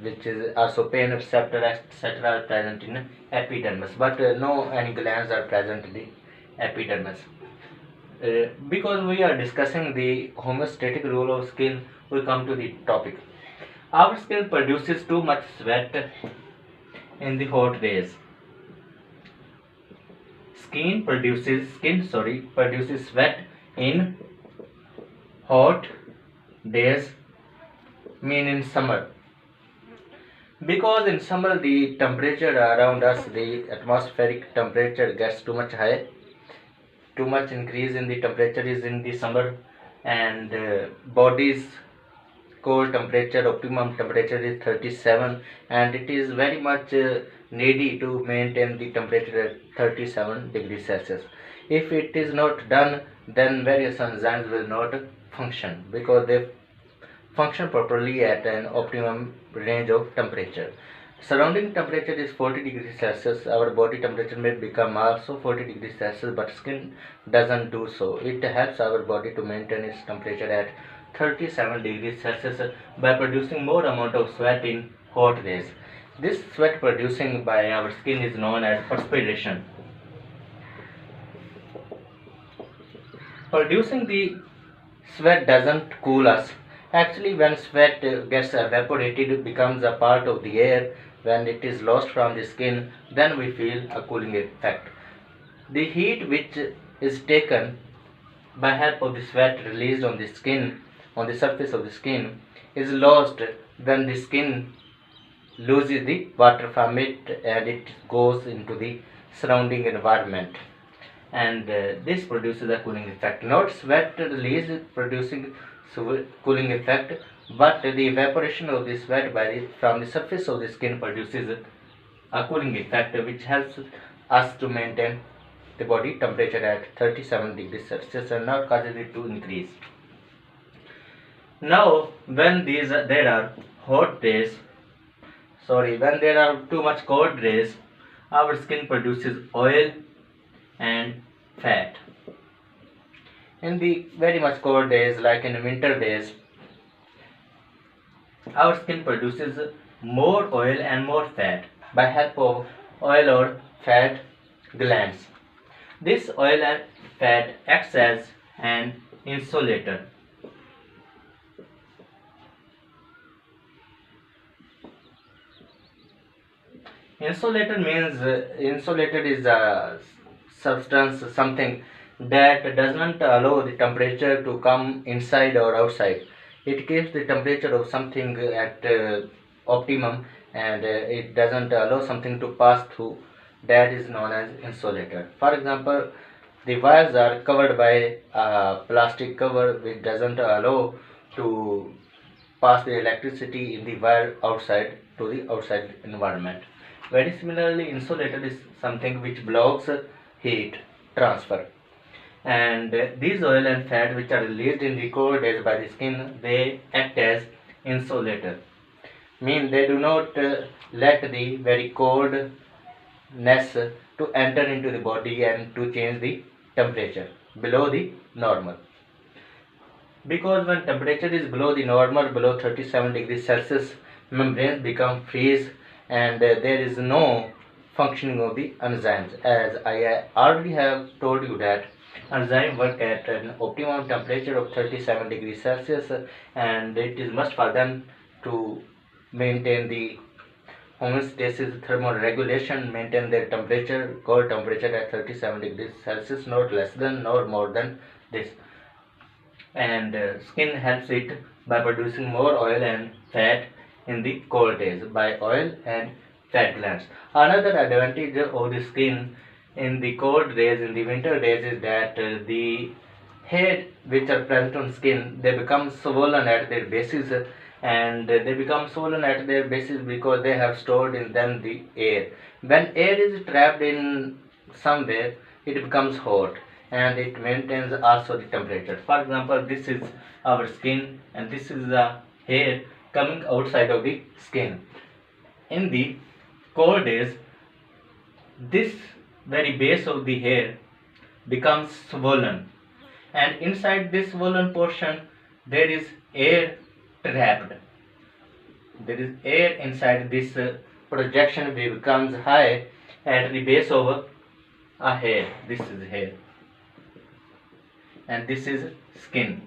Speaker 1: which is also pain receptor, etc. are present in epidermis, but no any glands are present in the epidermis. Because we are discussing the homeostatic role of skin, we come to the topic. Our skin produces too much sweat in the hot days. Skin produces sweat in hot days, mean in summer. Because in summer the temperature around us, the atmospheric temperature gets too much high, too much increase in the temperature is in the summer, and body's core temperature, optimum temperature is 37, and it is very much needy to maintain the temperature at 37 degrees Celsius. If it is not done, then various enzymes will not function, because they function properly at an optimum range of temperature. Surrounding temperature is 40 degrees Celsius. Our body temperature may become also 40 degrees Celsius, but skin doesn't do so. It helps our body to maintain its temperature at 37 degrees Celsius by producing more amount of sweat in hot days. This sweat producing by our skin is known as perspiration. Producing the sweat doesn't cool us. Actually, when sweat gets evaporated, it becomes a part of the air. When it is lost from the skin, then we feel a cooling effect. The heat which is taken by help of the sweat released on the skin, on the surface of the skin, is lost when the skin loses the water from it and it goes into the surrounding environment, and this produces a cooling effect. Not sweat release producing cooling effect, but the evaporation of the sweat from the surface of the skin produces a cooling effect, which helps us to maintain the body temperature at 37 degrees Celsius and not causes it to increase. Now, when there are hot days, when there are too much cold days, our skin produces oil and fat. In the very much cold days, like in winter days, our skin produces more oil and more fat by help of oil or fat glands. This oil and fat acts as an insulator. Insulator means insulator is a substance, something that does not allow the temperature to come inside or outside. It keeps the temperature of something at optimum, and it doesn't allow something to pass through. That is known as insulator. For example, the wires are covered by a plastic cover which doesn't allow to pass the electricity in the wire outside to the outside environment. Very similarly, insulator is something which blocks heat transfer. And these oil and fat which are released in the cold days by the skin, they act as insulator. Mean they do not let the very coldness to enter into the body and to change the temperature below the normal. Because when temperature is below the normal, below 37 degrees Celsius, membranes become freeze and there is no functioning of the enzymes. As I already have told you that enzymes work at an optimum temperature of 37 degrees Celsius and it is must for them to maintain the homeostasis, thermoregulation, maintain their temperature, core temperature at 37 degrees Celsius, not less than nor more than this. And skin helps it by producing more oil and fat in the cold days by oil and fat glands. Another advantage of the skin in the cold days, in the winter days, is that the hair which are present on skin, they become swollen at their bases and they become swollen at their bases because they have stored in them the air. When air is trapped in somewhere, it becomes hot and it maintains also the temperature. For example, this is our skin and this is the hair coming outside of the skin. In the cold days, this very base of the hair becomes swollen and inside this swollen portion there is air trapped. There is air inside this projection which becomes high at the base of a hair. This is hair and this is skin.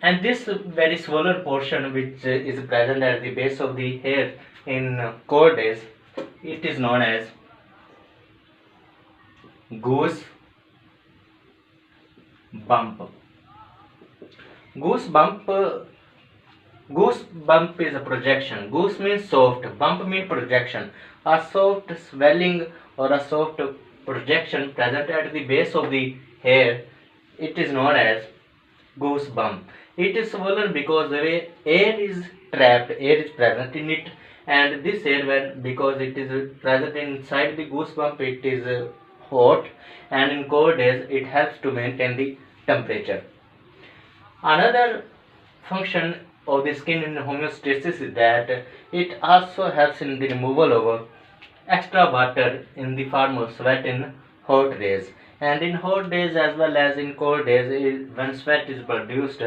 Speaker 1: And this very swollen portion which is present at the base of the hair in cold days, it is known as goose bump. Goose bump is a projection. Goose means soft, bump means projection. A soft swelling or a soft projection present at the base of the hair, it is known as goose bump. It is swollen because the air is trapped, air is present in it, and this air, because it is present inside the goose bump, it is hot, and in cold days it helps to maintain the temperature. Another function of the skin in homeostasis is that it also helps in the removal of extra water in the form of sweat in hot days. And in hot days as well as in cold days, when sweat is produced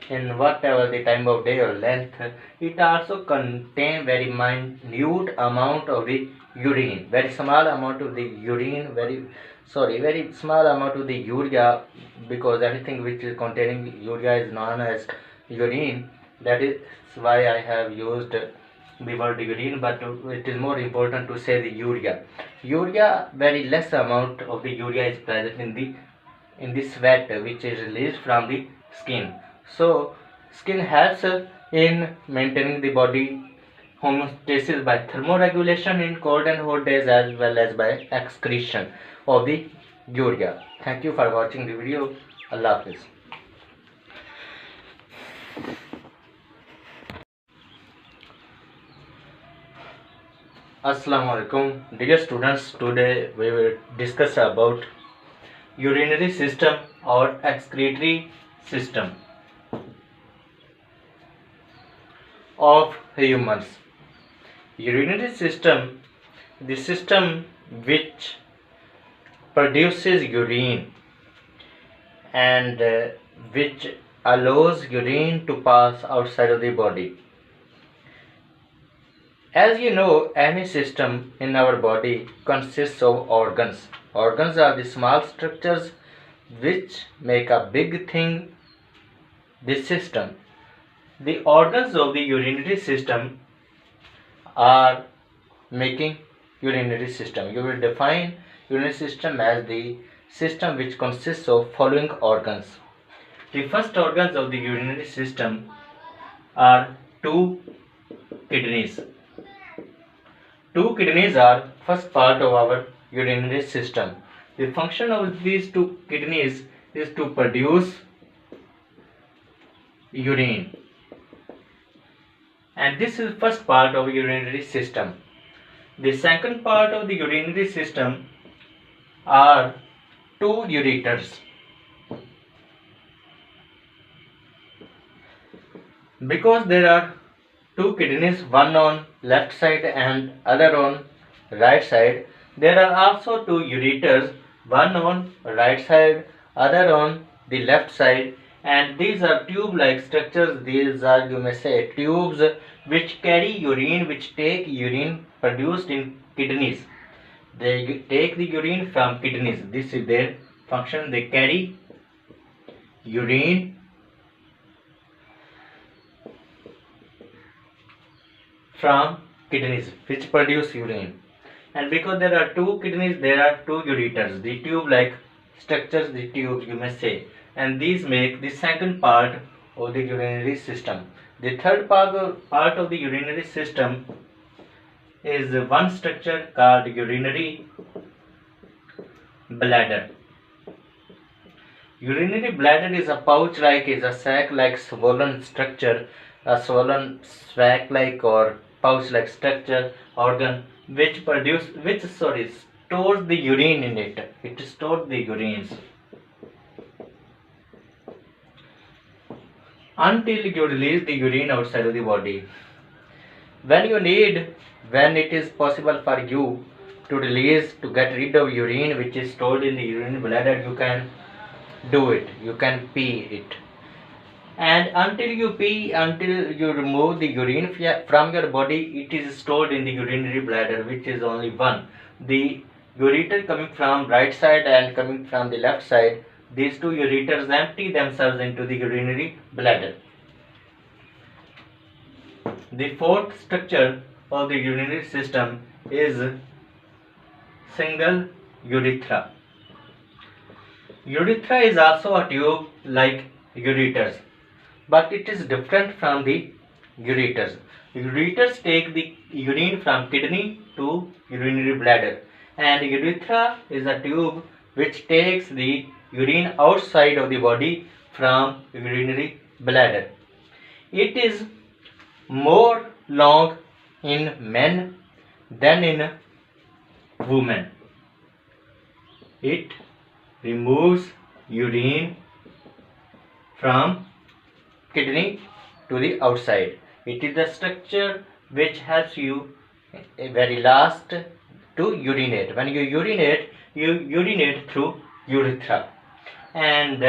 Speaker 1: in whatever the time of day or length, it also contains very minute amount of the urine, very small amount of the urine, very small amount of the urea, because everything which is containing urea is known as urine. That is why I have used the word urine, but it is more important to say the urea. Urea, very less amount of the urea is present in the sweat which is released from the skin. So skin helps in maintaining the body homeostasis by thermoregulation in cold and hot days as well as by excretion of the urea. Thank you for watching the video. Allah Hafiz. Assalamu alaikum, dear students. Today we will discuss about urinary system or excretory system of humans. Urinary system, the system which produces urine and which allows urine to pass outside of the body. As you know, any system in our body consists of organs. Organs are the small structures which make a big thing, the system. The organs of the urinary system are making urinary system. You will define urinary system as the system which consists of following organs. The first organs of the urinary system are two kidneys. Two kidneys are first part of our urinary system. The function of these two kidneys is to produce urine. And this is first part of urinary system. The second part of the urinary system are two ureters. Because there are two kidneys, one on left side and other on right side, there are also two ureters, one on right side, other on the left side, and these are tube-like structures. These are, you may say, tubes which carry urine, which take urine produced in kidneys. They take the urine from kidneys. This is their function. They carry urine from kidneys which produce urine. And because there are two kidneys, there are two ureters, the tube-like structures, the tubes, you may say, and these make the second part of the urinary system. The third part of the urinary system is one structure called urinary bladder. Urinary bladder is a pouch-like, is a sac-like swollen structure, a swollen sac-like or pouch-like structure organ which stores the urine in it. It stores the urines until you release the urine outside of the body. When it is possible for you to get rid of urine which is stored in the urinary bladder, you can do it. You can pee it. And until you remove the urine from your body, it is stored in the urinary bladder, which is only one. The ureter coming from right side and coming from the left side, these two ureters empty themselves into the urinary bladder. The fourth structure of the urinary system is single urethra. Urethra is also a tube like ureters, but it is different from the ureters. Ureters take the urine from kidney to urinary bladder, and urethra is a tube which takes the urine outside of the body from urinary bladder. It is more long in men than in women. It removes urine from kidney to the outside. It is the structure which helps you very last to urinate. When you urinate through urethra. And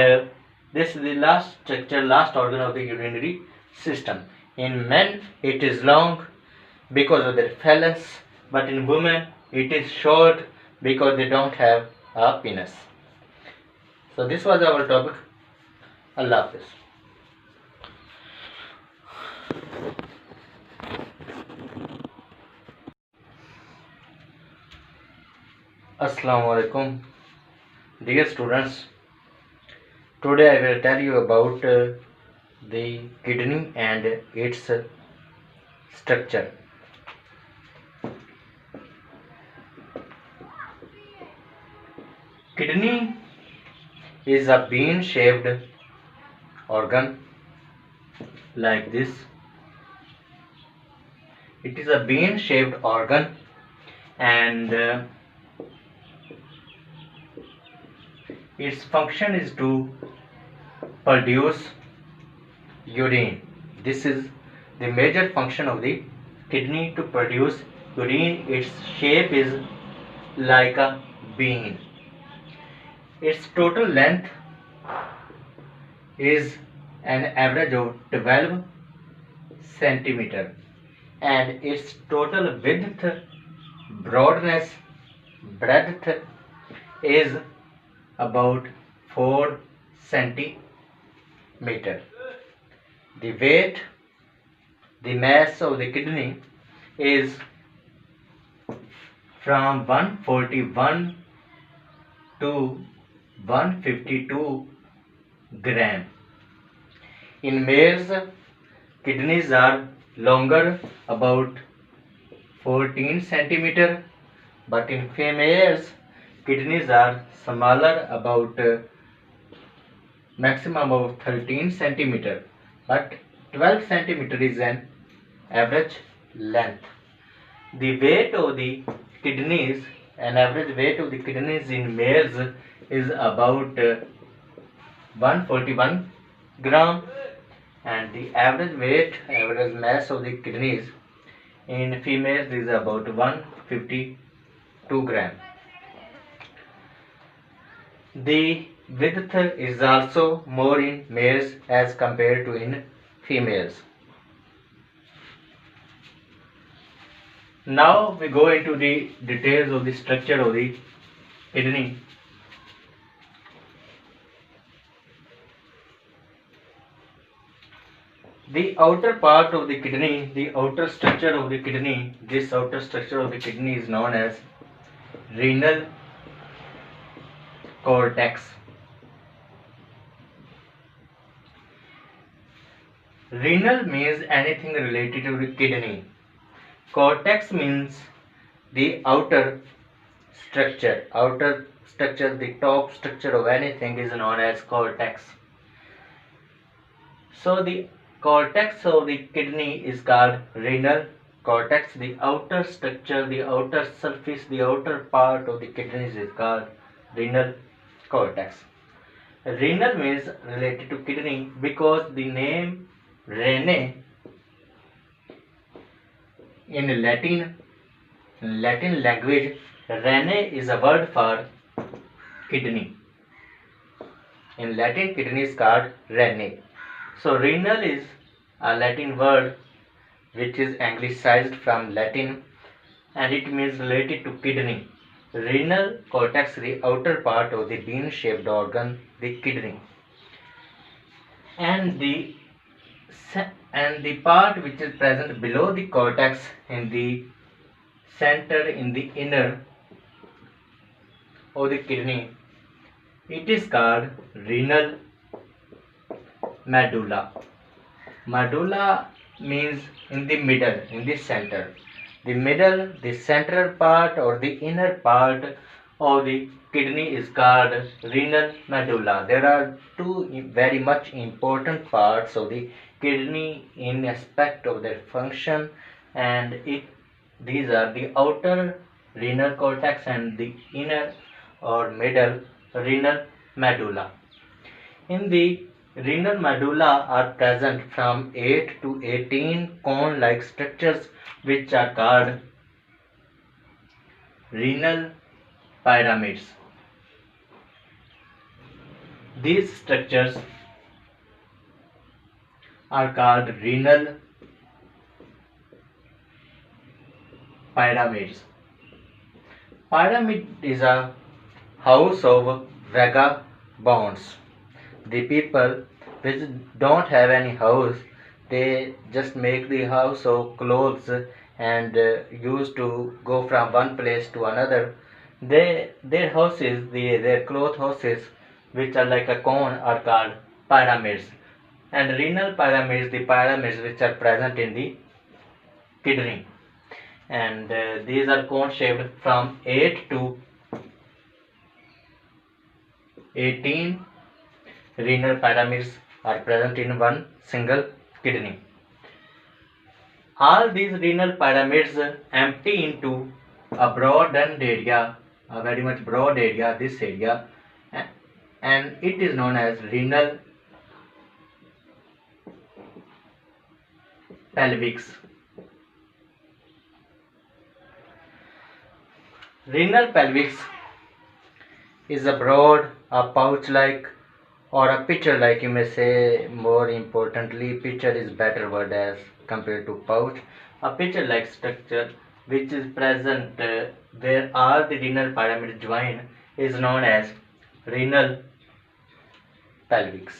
Speaker 1: this is the last structure, last organ of the urinary system. In men, it is long because of their phallus, but in women, it is short because they don't have a penis. So this was our topic. Allah Hafiz. Assalamu alaikum, dear students. Today I will tell you about the kidney and its structure. Kidney is a bean-shaped organ like this. It is a bean-shaped organ, and its function is to produce urine. This is the major function of the kidney, to produce urine. Its shape is like a bean. Its total length is an average of 12 centimeter, and its total width, broadness, breadth is about 4 centimeter. The weight, the mass of the kidney is from 141 to 152 gram. In males, kidneys are longer, about 14 centimeter, but in females, kidneys are smaller, about maximum of 13 centimeter. but 12 centimeter is an average length. The weight of the kidneys, an average weight of the kidneys in males is about 141 gram, and the average mass of the kidneys in females is about 152 gram. The width is also more in males as compared to in females. Now we go into the details of the structure of the kidney. The outer part of the kidney, the outer structure of the kidney, this outer structure of the kidney is known as renal cortex. Renal means anything related to the kidney. Cortex means the outer structure. The top structure of anything is known as cortex. So the cortex of the kidney is called renal cortex. The outer structure, the outer surface, the outer part of the kidneys is called renal cortex. Renal means related to kidney because the name rene in Latin language, rene is a word for kidney. In Latin, kidney is called rene. So renal is a Latin word which is anglicized from Latin, and it means related to kidney. Renal cortex, the outer part of the bean-shaped organ, the kidney, and the part which is present below the cortex in the center, in the inner of the kidney, it is called renal medulla. Medulla means in the middle, in the center. The middle, the central part or the inner part of the kidney is called renal medulla. There are two very much important parts of the kidney in aspect of their function, and these are the outer renal cortex and the inner or middle renal medulla. In the renal medulla are present from 8 to 18 cone-like structures which are called renal pyramids. These structures are called renal pyramids. Pyramid is a house of vagabonds. The people which don't have any house, they just make the house of clothes and used to go from one place to another. Their houses, their cloth houses, which are like a cone, are called pyramids. And renal pyramids, the pyramids which are present in the kidney. And these are cone shaped from 8 to 18 renal pyramids are present in one single kidney. All these renal pyramids empty into a broadened area, a very much broad area, this area, and it is known as renal pelvis. Renal pelvis is a broad, a pouch-like, or a pitcher-like, you may say. More importantly, pitcher is better word as compared to pouch. A pitcher-like structure which is present where all the renal pyramids join is known as renal pelvis.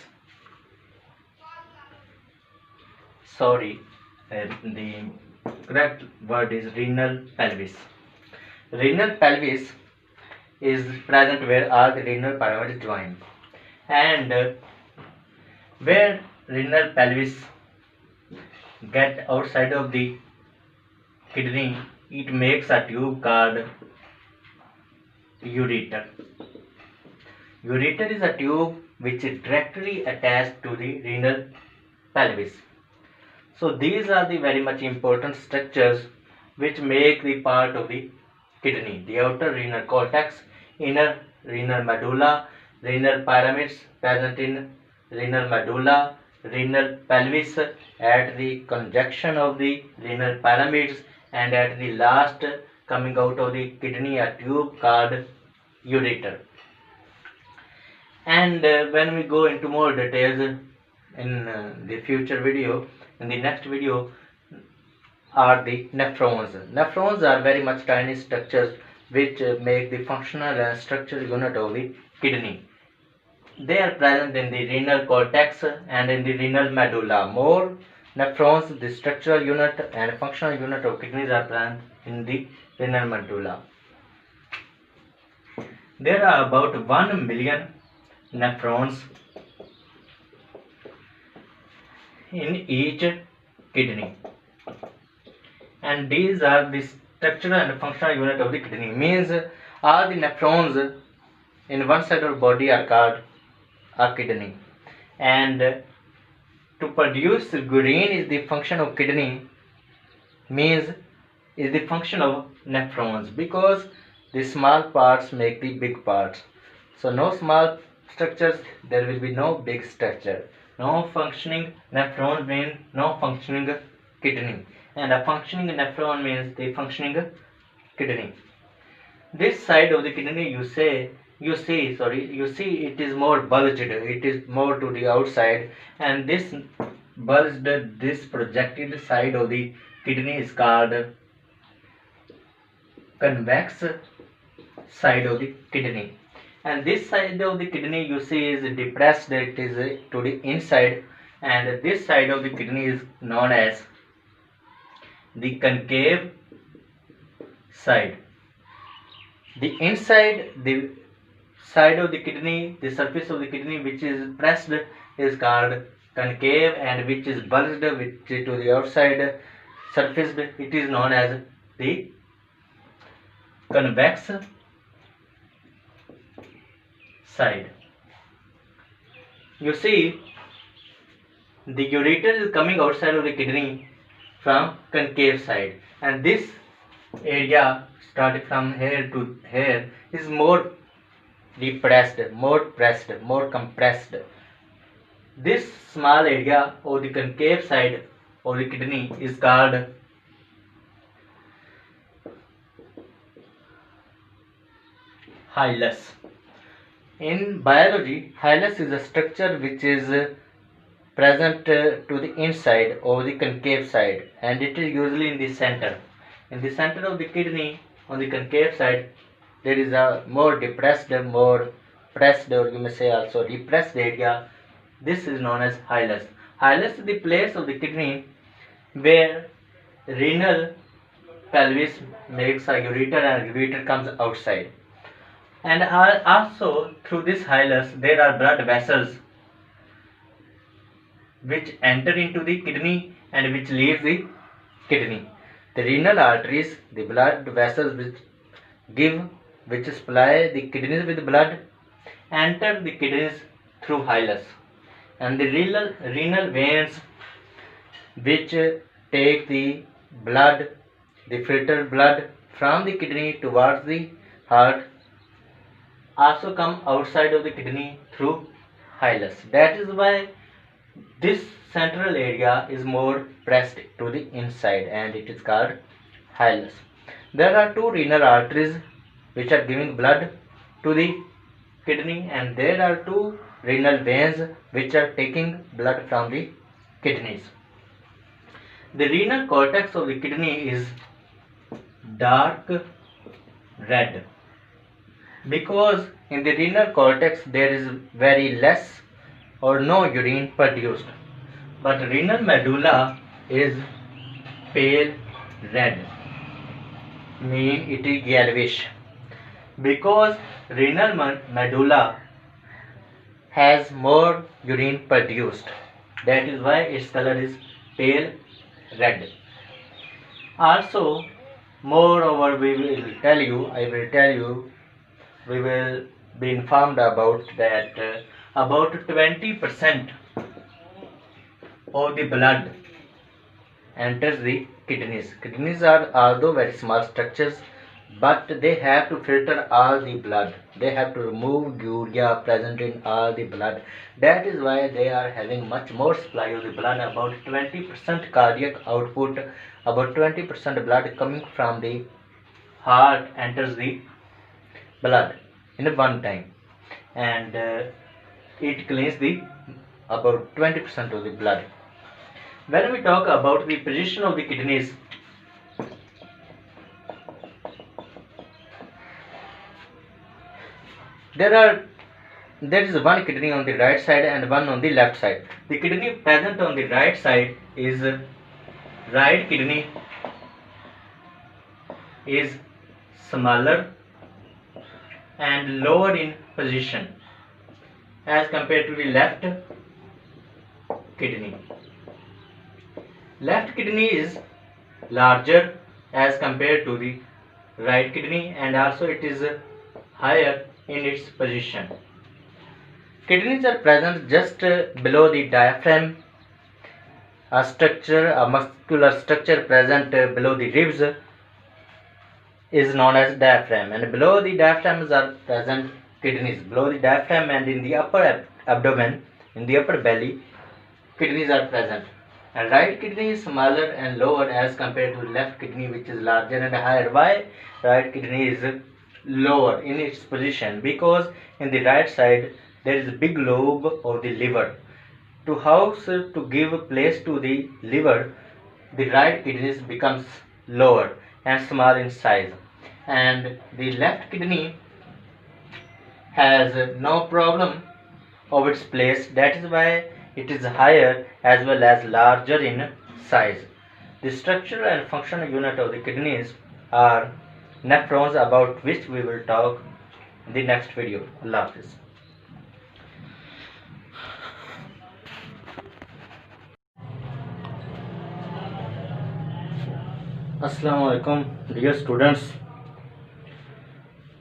Speaker 1: Sorry, the correct word is renal pelvis. Renal pelvis is present where all the renal pyramids join, and where renal pelvis get outside of the kidney, it makes a tube called ureter. Ureter is a tube which is directly attached to the renal pelvis. So these are the very much important structures which make the part of the kidney: the outer renal cortex, inner renal medulla, renal pyramids present in renal medulla, renal pelvis at the conjunction of the renal pyramids, and at the last coming out of the kidney a tube called ureter. And when we go into more details in the future video, in the next video, are the nephrons. Nephrons are very much tiny structures which make the functional and structural unit of the kidney. They are present in the renal cortex and in the renal medulla. More nephrons, the structural unit and functional unit of kidneys, are present in the renal medulla. There are about 1 million nephrons in each kidney, and these are the structural and functional unit of the kidney. Means all the nephrons in one side of the body are called a kidney, and to produce urine is the function of kidney, means is the function of nephrons, because the small parts make the big parts. So no small structures, there will be no big structure. No functioning nephron means no functioning kidney, and a functioning nephron means the functioning kidney. This side of the kidney you see it is more bulged, it is more to the outside, and this bulged, this projected side of the kidney is called convex side of the kidney. And this side of the kidney you see is depressed, it is to the inside, and this side of the kidney is known as the concave side. The inside, the side of the kidney, the surface of the kidney which is pressed is called concave, and which is bulged, which is to the outside surfaced, it is known as the convex side. You see, the ureter is coming outside of the kidney from concave side, and this area starting from here to here is more depressed, more pressed, more compressed. This small area of the concave side of the kidney is called hilus. In biology, hilus is a structure which is present to the inside of the concave side, and it is usually in the center. In the center of the kidney, on the concave side, there is a more depressed, more pressed, or you may say also depressed area. This is known as hilus. Hilus is the place of the kidney where renal pelvis makes a ureter, and ureter comes outside. And also through this hilus there are blood vessels which enter into the kidney and which leave the kidney. The renal arteries, the blood vessels which supply the kidneys with blood, enter the kidneys through hilus, and the renal veins which take the blood, the filtered blood from the kidney towards the heart, also come outside of the kidney through hilus. That is why this central area is more pressed to the inside, and it is called hilus. There are two renal arteries which are giving blood to the kidney, and there are two renal veins which are taking blood from the kidneys. The renal cortex of the kidney is dark red, because in the renal cortex there is very less or no urine produced, but renal medulla is pale red, mean it is yellowish, because renal medulla has more urine produced. That is why its color is pale red. Also, moreover, we will tell you, we will be informed about that about 20% of the blood enters the kidneys. Kidneys are although very small structures, but they have to filter all the blood. They have to remove urea present in all the blood. That is why they are having much more supply of the blood, about 20% cardiac output, about 20% blood coming from the heart enters the blood in one time, and it cleans the about 20% of the blood. When we talk about the position of the kidneys, there is one kidney on the right side and one on the left side. The kidney present on the right side is right kidney is smaller and lower in position as compared to the left kidney. Left kidney is larger as compared to the right kidney, and also it is higher in its position. Kidneys are present just below the diaphragm. A muscular structure present below the ribs is known as diaphragm, and below the diaphragm are present kidneys. Below the diaphragm and in the upper abdomen, in the upper belly, kidneys are present. And right kidney is smaller and lower as compared to left kidney, which is larger and higher. Why right kidney is lower in its position? Because in the right side there is a big lobe of the liver. To give place to the liver, the right kidney becomes lower and small in size, and the left kidney has no problem of its place. That is why it is higher as well as larger in size. The structural and functional unit of the kidneys are nephrons, about which we will talk in the next video. Allah Hafiz. Assalamu alaikum, dear students.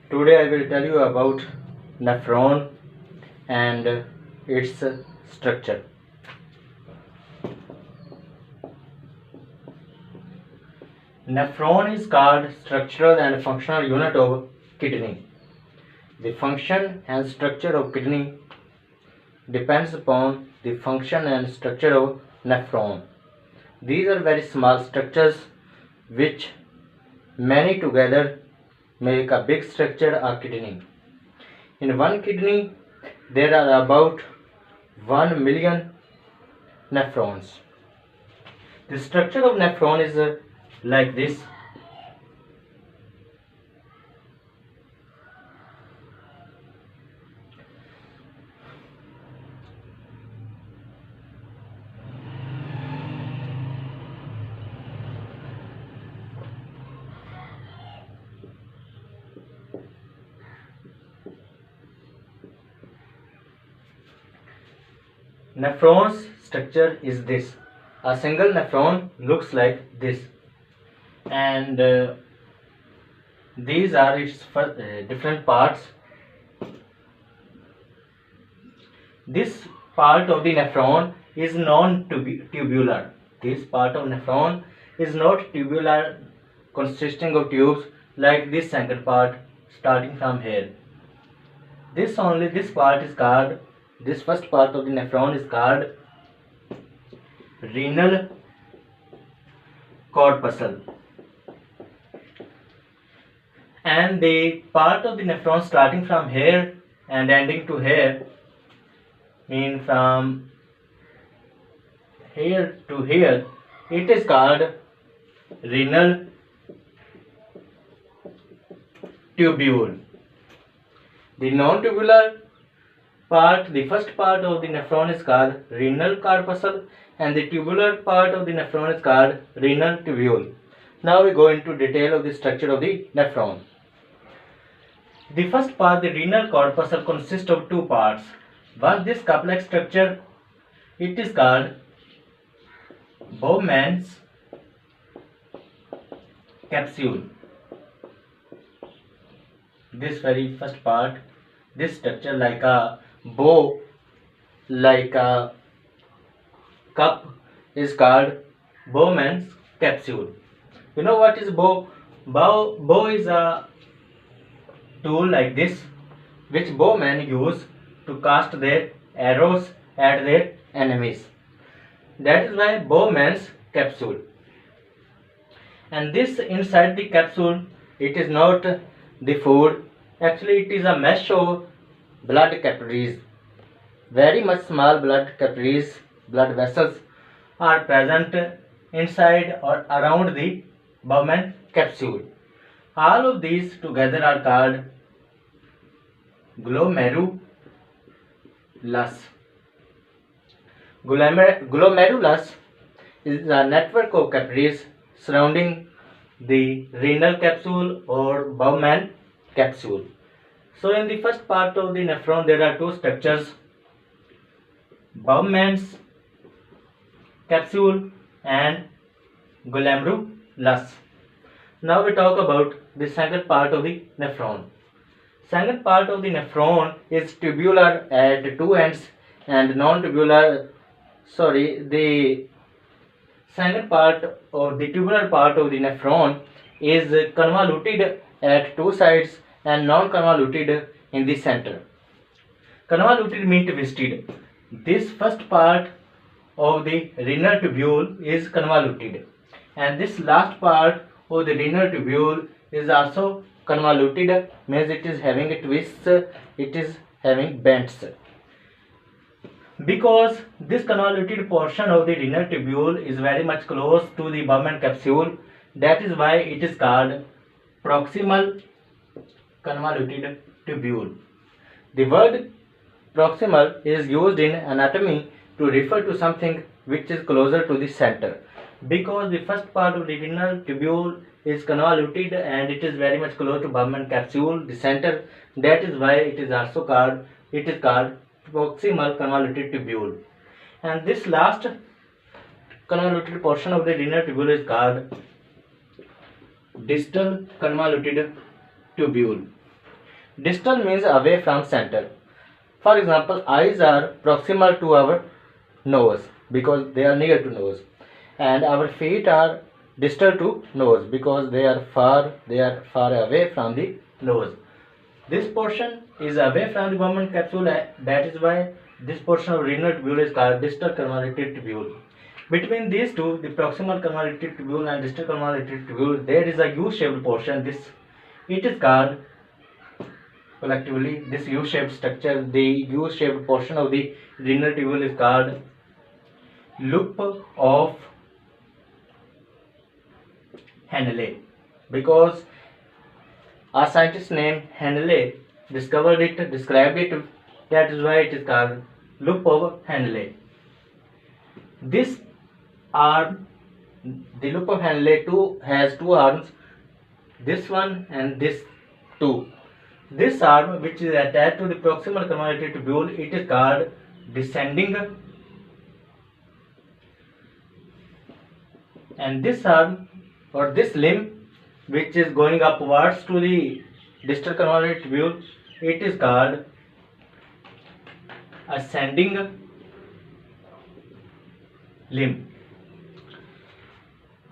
Speaker 1: Today I will tell you about nephron and its structure. Nephron is called structural and functional unit of kidney. The function and structure of kidney depends upon the function and structure of nephron. These are very small structures which many together make a big structure, a kidney. In one kidney there are about 1 million nephrons. The structure of nephron is like this. Nephron's structure is this. A single nephron looks like this, and these are its different parts. This part of the nephron is non-tubular. This part of nephron is not tubular, consisting of tubes like this second part starting from here. This part is called, this first part of the nephron is called renal corpuscle, and the part of the nephron starting from here and ending to here, mean from here to here, it is called renal tubule. The non-tubular part, the first part of the nephron is called renal corpuscle, and the tubular part of the nephron is called renal tubule. Now we go into detail of the structure of the nephron. The first part, the renal corpuscle, consists of two parts. One, this complex structure, it is called Bowman's capsule. This very first part, this structure like a bow, like a cup, is called Bowman's capsule. You know what is bow? Bow is a tool like this which bowmen use to cast their arrows at their enemies. That is why Bowman's capsule. And this inside the capsule, it is not the food. Actually, it is a mesh of blood capillaries. Very much small blood capillaries, blood vessels are present inside or around the Bowman capsule. All of these together are called glomerulus. Glomerulus is a network of capillaries surrounding the renal capsule or Bowman capsule. So in the first part of the nephron there are two structures, Bowman's capsule and glomerulus. Now we talk about the second part of the nephron. Second part of the nephron is tubular at two ends and non-tubular. The second part or the tubular part of the nephron is convoluted at two sides and non-convoluted in the center. Convoluted means twisted. This first part of the renal tubule is convoluted, and this last part of the renal tubule is also convoluted, means it is having a twist, it is having bends. Because this convoluted portion of the renal tubule is very much close to the Bowman capsule, that is why it is called proximal convoluted tubule. The word proximal is used in anatomy to refer to something which is closer to the center. Because the first part of the renal tubule is convoluted and it is very much close to Bowman capsule, the center, that is why it is called proximal convoluted tubule. And this last convoluted portion of the renal tubule is called distal convoluted tubule. Distal means away from center. For example, eyes are proximal to our nose because they are near to nose, and our feet are distal to nose because they are far away from the nose. This portion is away from the Bowman capsule, that is why this portion of renal tubule is called distal convoluted tubule. Between these two, the proximal convoluted tubule and distal convoluted tubule, there is a U-shaped portion. It is called collectively this U-shaped structure. The U-shaped portion of the renal tubule is called loop of Henle, because a scientist named Henle described it. That is why it is called loop of Henle. This arm, the loop of Henle has two arms, this one and this two. This arm, which is attached to the proximal convoluted tubule, it is called descending, and this arm or this limb, which is going upwards to the distal convoluted tubule, it is called ascending limb.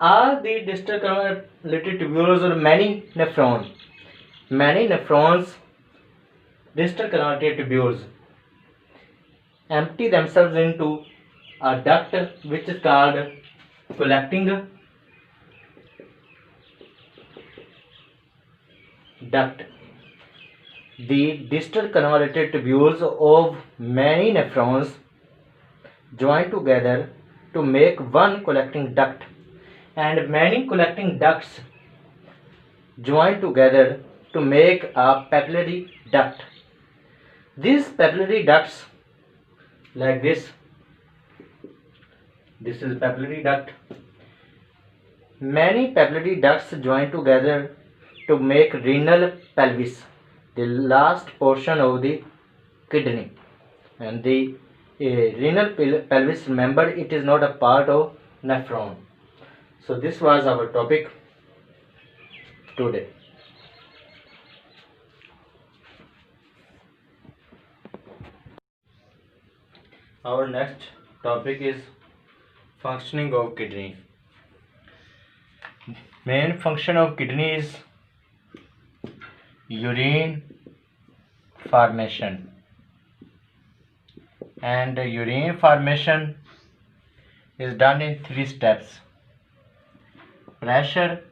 Speaker 1: All the distal convoluted tubules or many nephrons, distal convoluted tubules, empty themselves into a duct which is called collecting duct. The distal convoluted tubules of many nephrons join together to make one collecting duct, and many collecting ducts join together to make a papillary duct. These papillary ducts, like this is papillary duct. Many papillary ducts join together to make renal pelvis, the last portion of the kidney. And the renal pelvis, remember, it is not a part of nephron. So this was our topic today. Our next topic is Functioning of kidney. Main function of kidney is urine formation, and urine formation is done in 3 steps: pressure,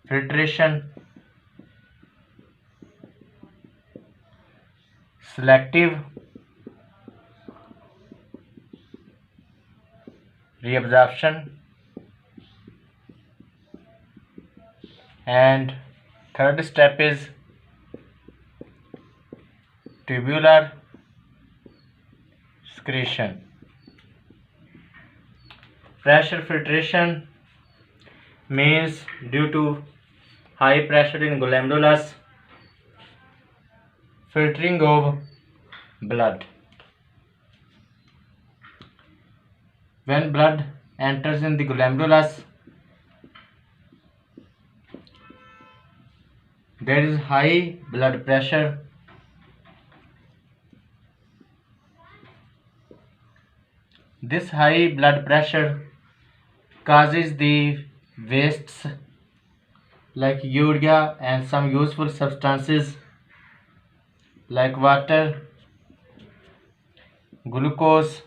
Speaker 1: filtration, selective reabsorption, and third step is tubular excretion. Pressure filtration means due to high pressure in glomerulus, filtering of blood. When blood enters in the glomerulus, there is high blood pressure. This high blood pressure causes the wastes like urea and some useful substances like water, glucose,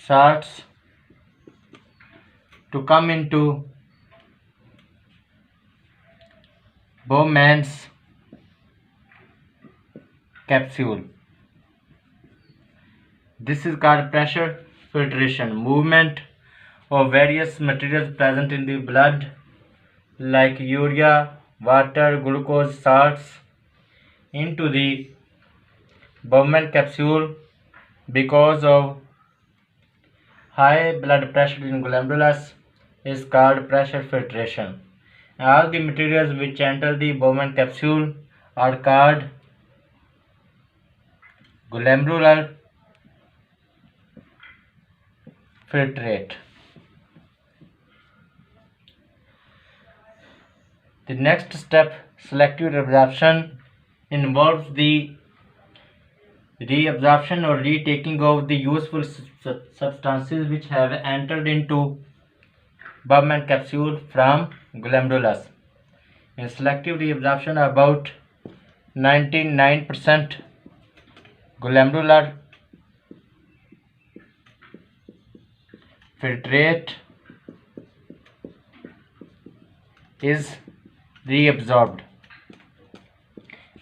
Speaker 1: salts to come into Bowman's capsule. This is called pressure filtration. Movement of various materials present in the blood like urea, water, glucose, salts into the Bowman capsule because of high blood pressure in glomerulus is called pressure filtration. All the materials which enter the Bowman capsule are called glomerular filtrate. The next step, selective reabsorption, involves the reabsorption or retaking of the useful substances which have entered into Bowman capsule from glomerulus. In selective reabsorption, about 99% glomerular filtrate is reabsorbed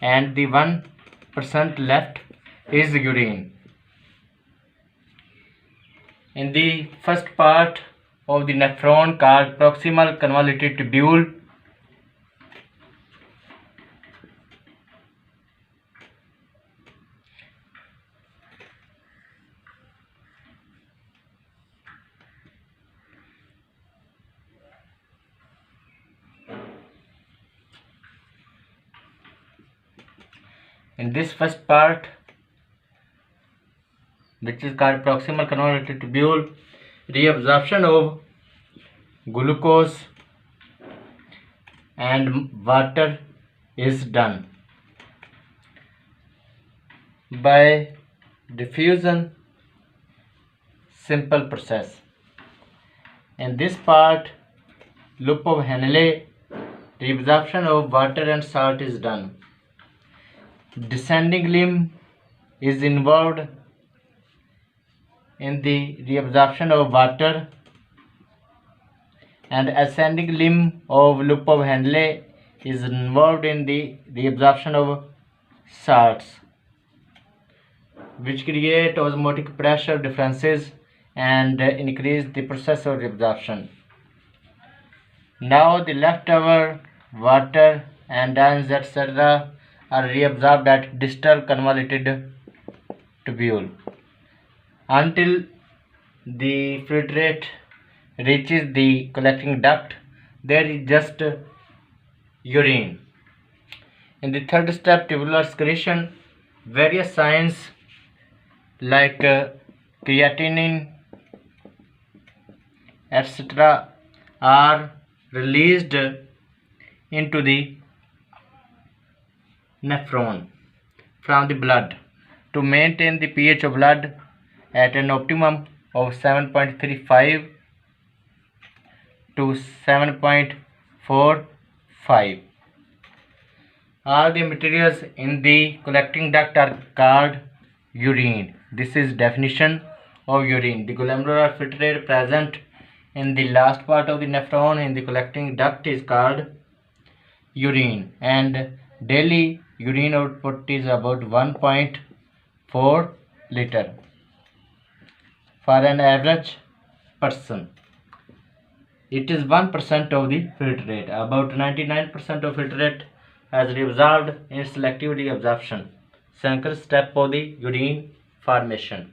Speaker 1: and the 1% left is urine. In the first part of the nephron called proximal convoluted tubule, in this first part, which is called proximal convoluted tubule, reabsorption of glucose and water is done by diffusion, simple process. In this part, loop of Henle, reabsorption of water and salt is done. Descending limb is involved in the reabsorption of water, and ascending limb of loop of Henle is involved in the reabsorption of salts, which create osmotic pressure differences and increase the process of reabsorption. Now the leftover water and ions etc. are reabsorbed at distal convoluted tubule until the filtrate reaches the collecting duct. There is just urine. In the third step, tubular excretion, various signs like creatinine etc. are released into the nephron from the blood to maintain the pH of blood at an optimum of 7.35 to 7.45. All the materials in the collecting duct are called urine. This is definition of urine. The glomerular filtrate present in the last part of the nephron in the collecting duct is called urine, and daily urine output is about 1.4 liter for an average person. It is 1% of the filtrate. About 99% of filtrate has resolved in selectivity absorption. Second step of the urine formation.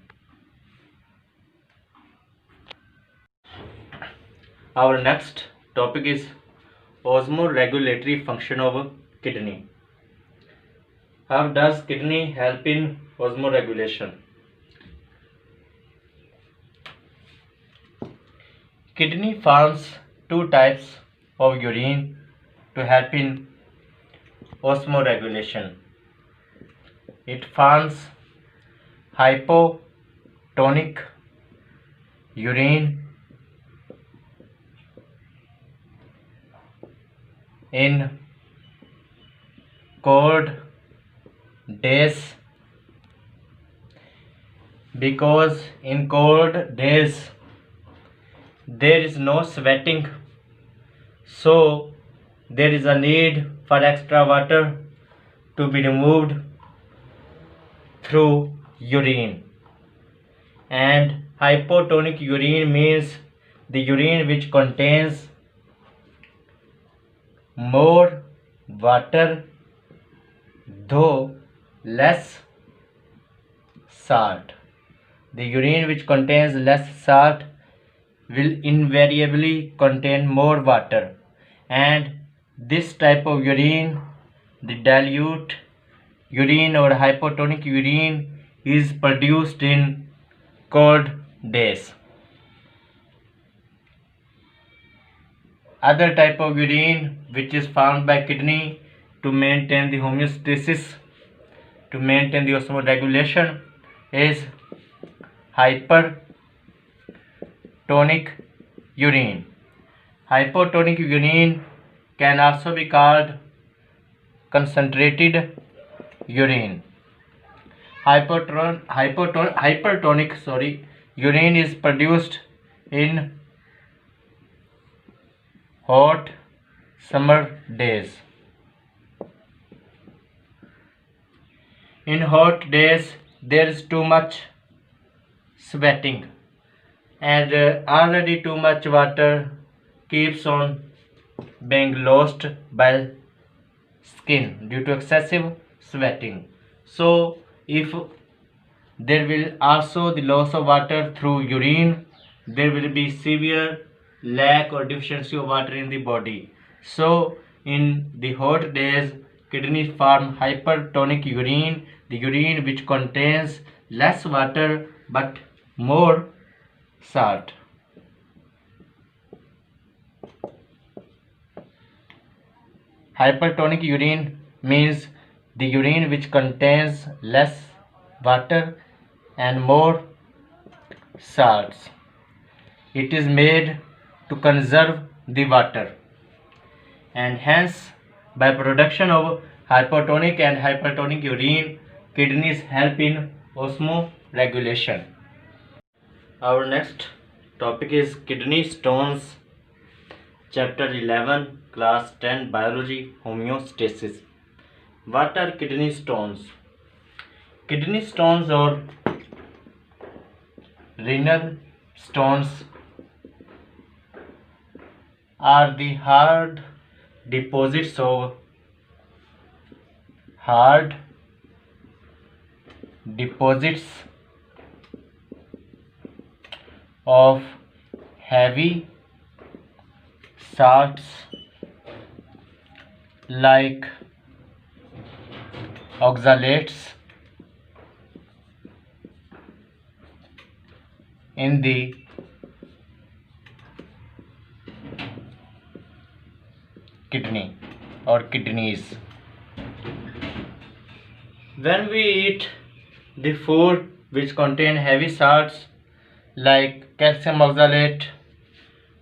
Speaker 1: Our next topic is osmoregulatory function of kidney. How does kidney help in osmoregulation? Kidney forms two types of urine to help in osmoregulation. It forms hypotonic urine in cold days, because in cold days there is no sweating, so there is a need for extra water to be removed through urine. And hypotonic urine means the urine which contains more water though less salt. The urine which contains less salt will invariably contain more water, and this type of urine, the dilute urine or hypotonic urine, is produced in cold days. Other type of urine which is formed by kidney to maintain the homeostasis, to maintain the osmoregulation, is hypertonic urine. Hypotonic urine can also be called concentrated urine. Hypertonic urine is produced in hot summer days. In hot days there is too much sweating, and already too much water keeps on being lost by skin due to excessive sweating. So if there will also the loss of water through urine, there will be severe lack or deficiency of water in the body. So in the hot days kidneys form hypertonic urine, the urine which contains less water but more salt. Hypertonic urine means the urine which contains less water and more salts. It is made to conserve the water, and hence by production of hypotonic and hypertonic urine, kidneys help in osmoregulation. Our next topic is kidney stones, chapter 11, class 10, biology, homeostasis. What are kidney stones? Kidney stones or renal stones are the hard deposits of heavy salts like oxalates in the kidney or kidneys. When we eat the food which contain heavy salts like calcium oxalate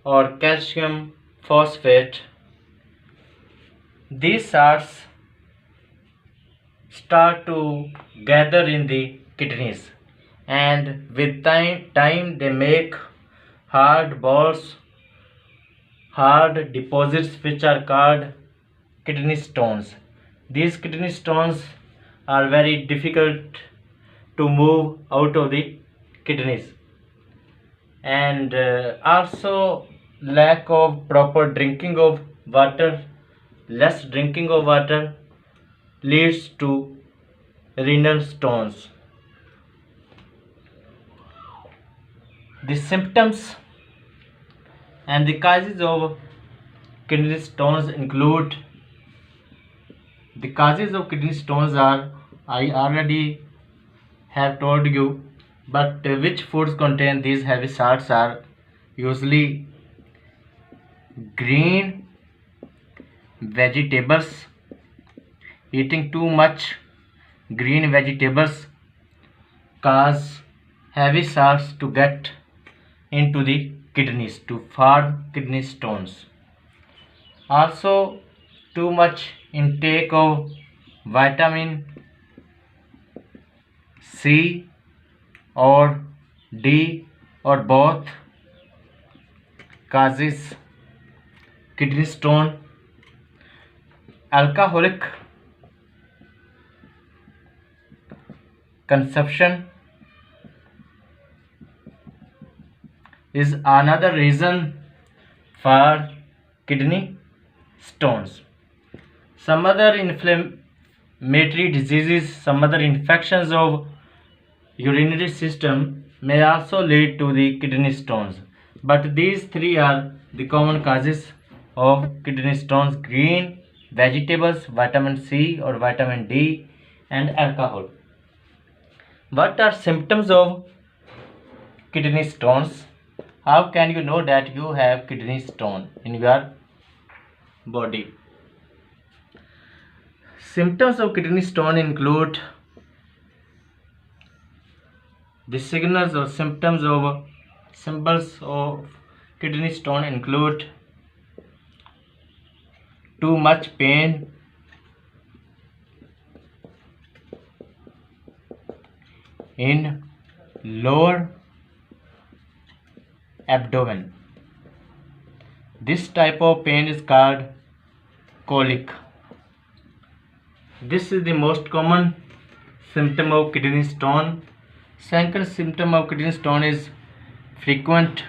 Speaker 1: or calcium phosphate. These salts start to gather in the kidneys, and with time they make hard balls, hard deposits which are called kidney stones. These kidney stones are very difficult to move out of the kidneys, and also lack of proper drinking of water, less drinking of water leads to renal stones. The symptoms and the causes of kidney stones include, the causes of kidney stones are, I already have told you, but which foods contain these heavy salts are usually green vegetables. Eating too much green vegetables cause heavy salts to get into the kidneys to form kidney stones. Also, too much intake of vitamin C or D or both causes kidney stone. Alcoholic consumption is another reason for kidney stones. Some other inflammatory diseases, some other infections of urinary system may also lead to the kidney stones, but these three are the common causes of kidney stones: green vegetables, vitamin C or vitamin D, and alcohol. What are symptoms of kidney stones? How can you know that you have kidney stone in your body? Symptoms of kidney stone include, the signals or symptoms of symbols of kidney stone include too much pain, in lower abdomen. This type of pain is called colic. This is the most common symptom of kidney stone. Second symptom of kidney stone is frequent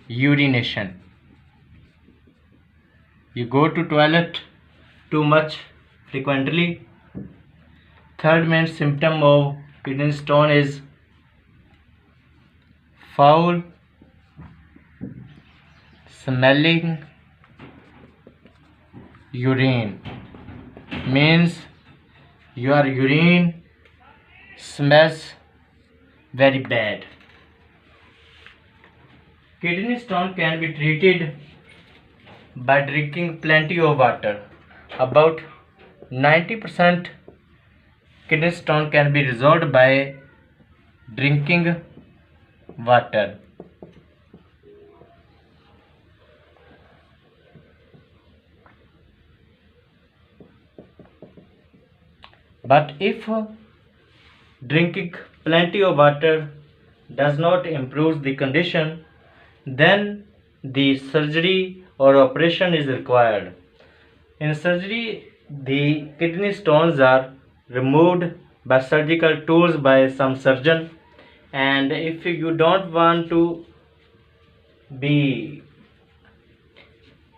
Speaker 1: urination. You go to toilet too much frequently. Third main symptom of kidney stone is foul smelling urine. Means your urine smells very bad. Kidney stone can be treated by drinking plenty of water. About 90% kidney stone can be resolved by drinking water. But if drinking plenty of water does not improve the condition, then the surgery or operation is required. In surgery, the kidney stones are removed by surgical tools by some surgeon, and if you don't want to be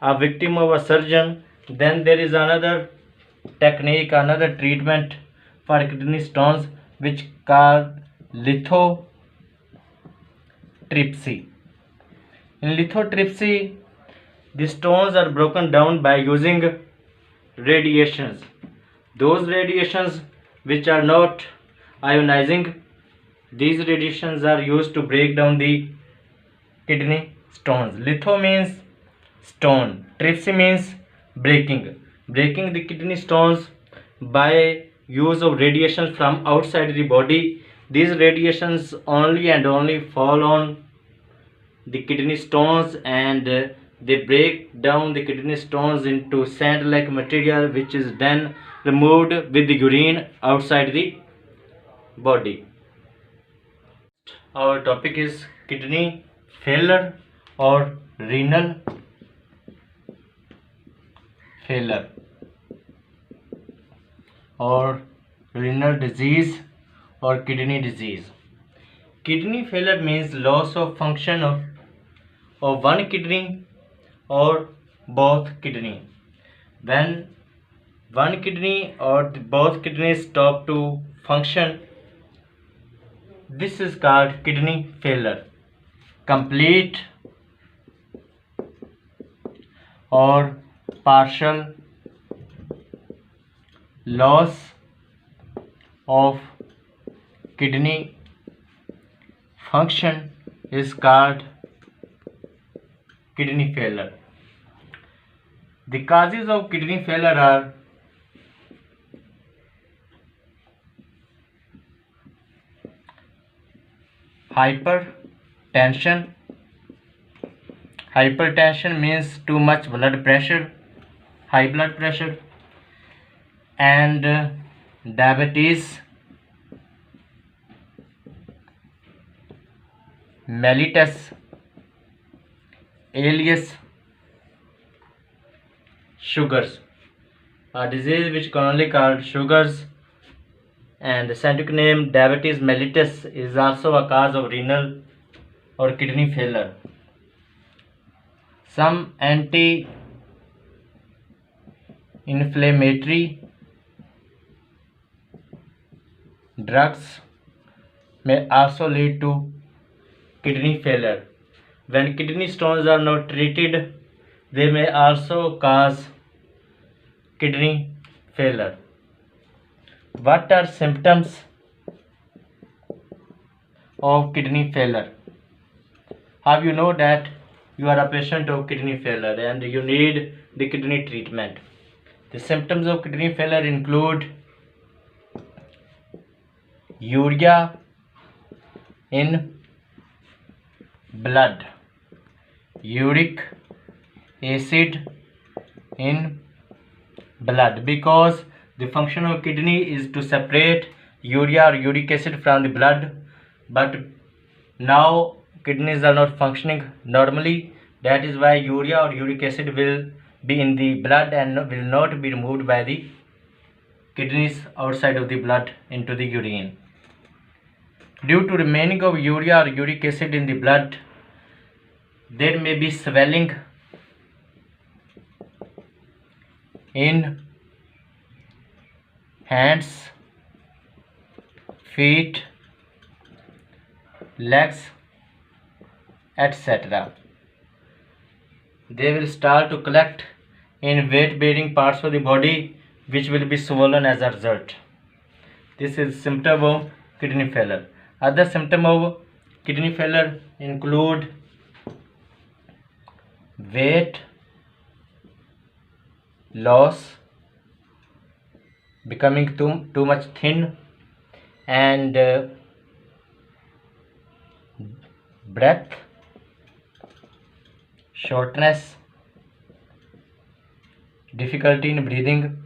Speaker 1: a victim of a surgeon, then there is another technique, another treatment for kidney stones which called lithotripsy. In lithotripsy, the stones are broken down by using radiations. Those radiations which are not ionizing, these radiations are used to break down the kidney stones. Litho means stone, tripsy means breaking. Breaking the kidney stones by use of radiation from outside the body. These radiations only and only fall on the kidney stones, and they break down the kidney stones into sand like material, which is then removed with the urine outside the body. Our topic is kidney failure or renal failure or renal disease or kidney disease. Kidney failure means loss of function of one kidney or both kidney. When one kidney or both kidneys stop to function, this is called kidney failure. Complete or partial loss of kidney function is called kidney failure. The causes of kidney failure are hypertension. Hypertension means too much blood pressure, high blood pressure, and diabetes mellitus alias sugars, a disease which commonly called sugars, and the scientific name diabetes mellitus is also a cause of renal or kidney failure. Some anti-inflammatory drugs may also lead to kidney failure. When kidney stones are not treated, they may also cause kidney failure. What are symptoms of kidney failure? How you know that you are a patient of kidney failure and you need the kidney treatment? The symptoms of kidney failure include urea in blood, uric acid in blood, because the function of kidney is to separate urea or uric acid from the blood, but now kidneys are not functioning normally. That is why urea or uric acid will be in the blood and will not be removed by the kidneys outside of the blood into the urine. Due to remaining of urea or uric acid in the blood, there may be swelling in hands, feet, legs, etc. They will start to collect in weight-bearing parts of the body, which will be swollen as a result. This is symptom of kidney failure. Other symptom of kidney failure include weight loss, becoming too much thin, and breath shortness, difficulty in breathing,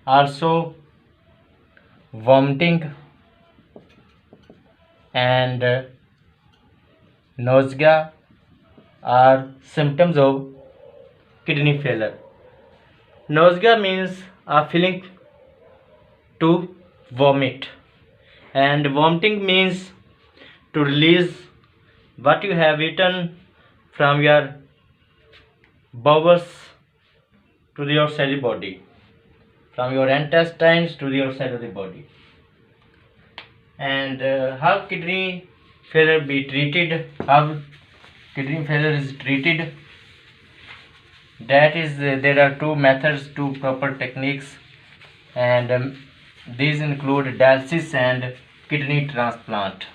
Speaker 1: also vomiting and nausea are symptoms of kidney failure. Nausea means a feeling to vomit, and vomiting means to release what you have eaten from your bowels to the outside of the body, from your intestines to the outside of the body. And how kidney failure be treated? How kidney failure is treated? That is, there are two methods, two proper techniques, and these include dialysis and kidney transplant.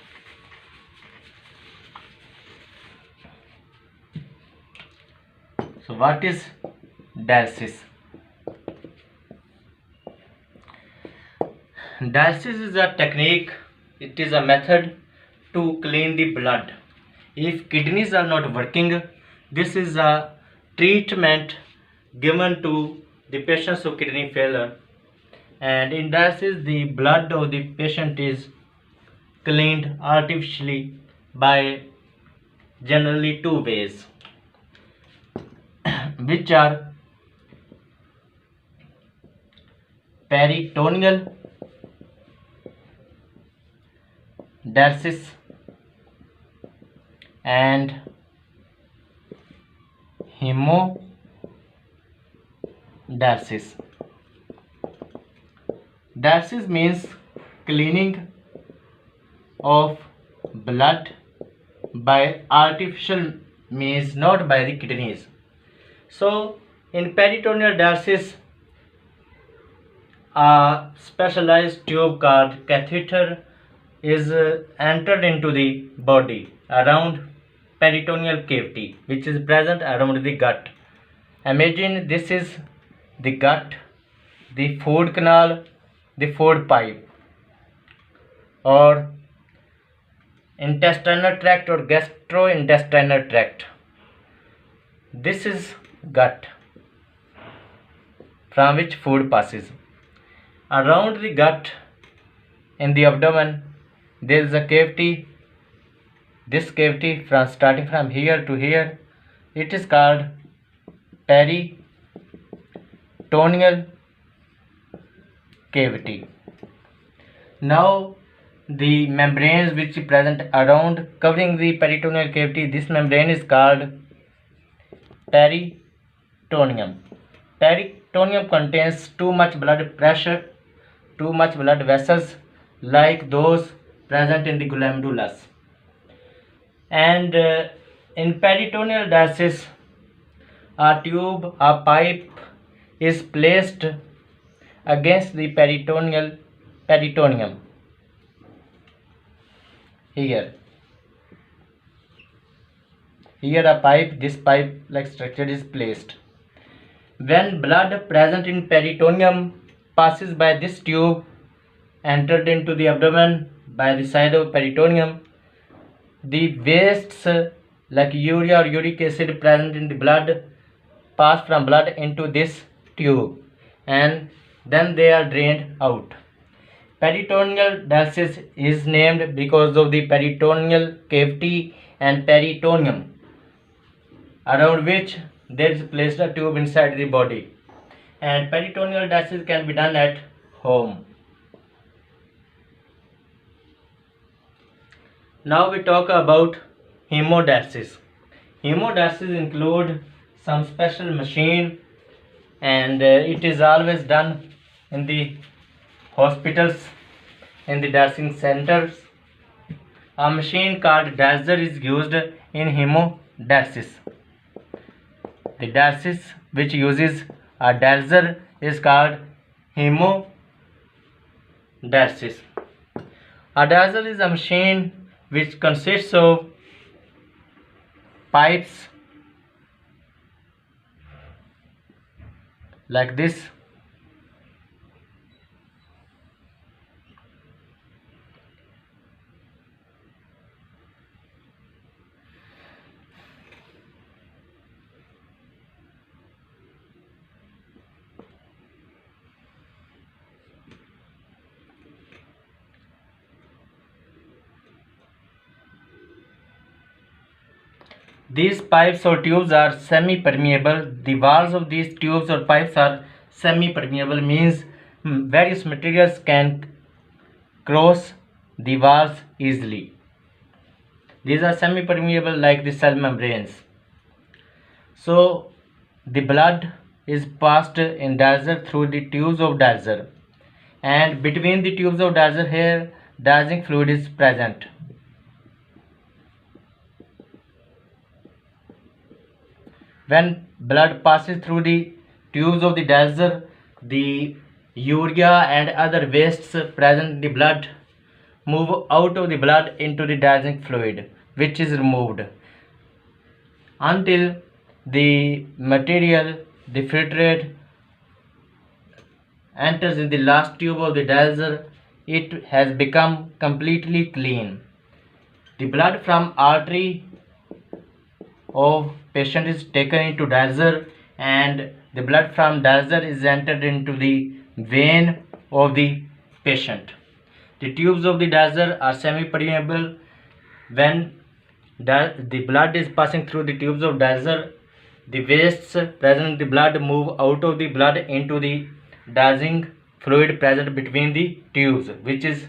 Speaker 1: So what is dialysis? Dialysis is a technique, it is a method to clean the blood. If kidneys are not working, this is a treatment given to the patients of kidney failure. And in dialysis, the blood of the patient is cleaned artificially by generally two ways, which are peritoneal dialysis and hemodialysis. Dialysis means cleaning of blood by artificial means, not by the kidneys. So in peritoneal dialysis, a specialized tube called catheter is entered into the body around peritoneal cavity, which is present around the gut. Imagine this is the gut, the food canal, the food pipe, or intestinal tract or gastrointestinal tract. This is gut from which food passes. Around the gut in the abdomen there is a cavity. This cavity starting from here to here, it is called peritoneal cavity. Now the membranes which is present around covering the peritoneal cavity, this membrane is called peritoneum. Peritoneum contains too much blood pressure, too much blood vessels like those present in the glomerulus. And in peritoneal dialysis, a tube, a pipe is placed against the peritoneum. Here a pipe, this pipe like structure is placed. When blood present in peritoneum passes by this tube, entered into the abdomen by the side of peritoneum, the wastes like urea or uric acid present in the blood pass from blood into this tube and then they are drained out. Peritoneal dialysis is named because of the peritoneal cavity and peritoneum around which there is placed a tube inside the body. And peritoneal dialysis can be done at home. Now we talk about hemodialysis. Hemodialysis include some special machine and it is always done in the hospitals, in the dialysis centers. A machine called dialyzer is used in hemodialysis. The dialysis which uses a dialyzer is called hemodialysis. A dialyzer is a machine which consists of pipes like this. These pipes or tubes are semi-permeable. The walls of these tubes or pipes are semi-permeable, means various materials can cross the walls easily. These are semi-permeable like the cell membranes. So the blood is passed in dialyzer through the tubes of dialyzer, and between the tubes of dialyzer here dialysing fluid is present. When blood passes through the tubes of the dialyzer, the urea and other wastes present in the blood move out of the blood into the dialysing fluid, which is removed until the material, the filtrate, enters in the last tube of the dialyzer it has become completely clean. The blood from artery of patient is taken into dialyzer, and the blood from dialyzer is entered into the vein of the patient. The tubes of the dialyzer are semi-permeable. When the blood is passing through the tubes of dialyzer, the wastes present in the blood move out of the blood into the dialysing fluid present between the tubes, which is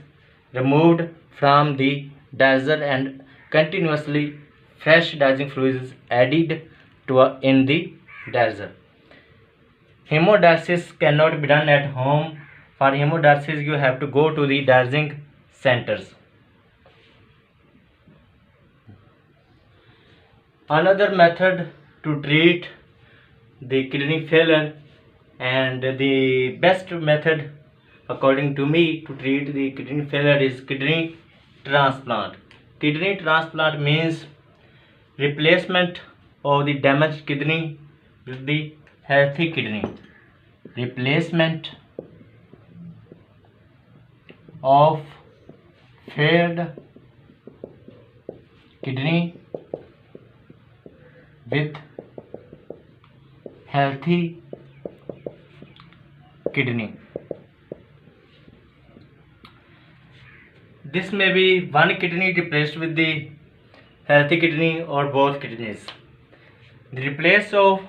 Speaker 1: removed from the dialyzer, and continuously fresh dialysing fluid is added to in the dialyzer. Hemodialysis cannot be done at home. For hemodialysis, you have to go to the dialysing centers. Another method to treat the kidney failure, and the best method according to me to treat the kidney failure, is kidney transplant. Kidney transplant means replacement of the damaged kidney with the healthy kidney. Replacement of failed kidney with healthy kidney. This may be one kidney replaced with the healthy kidney or both kidneys. The replace of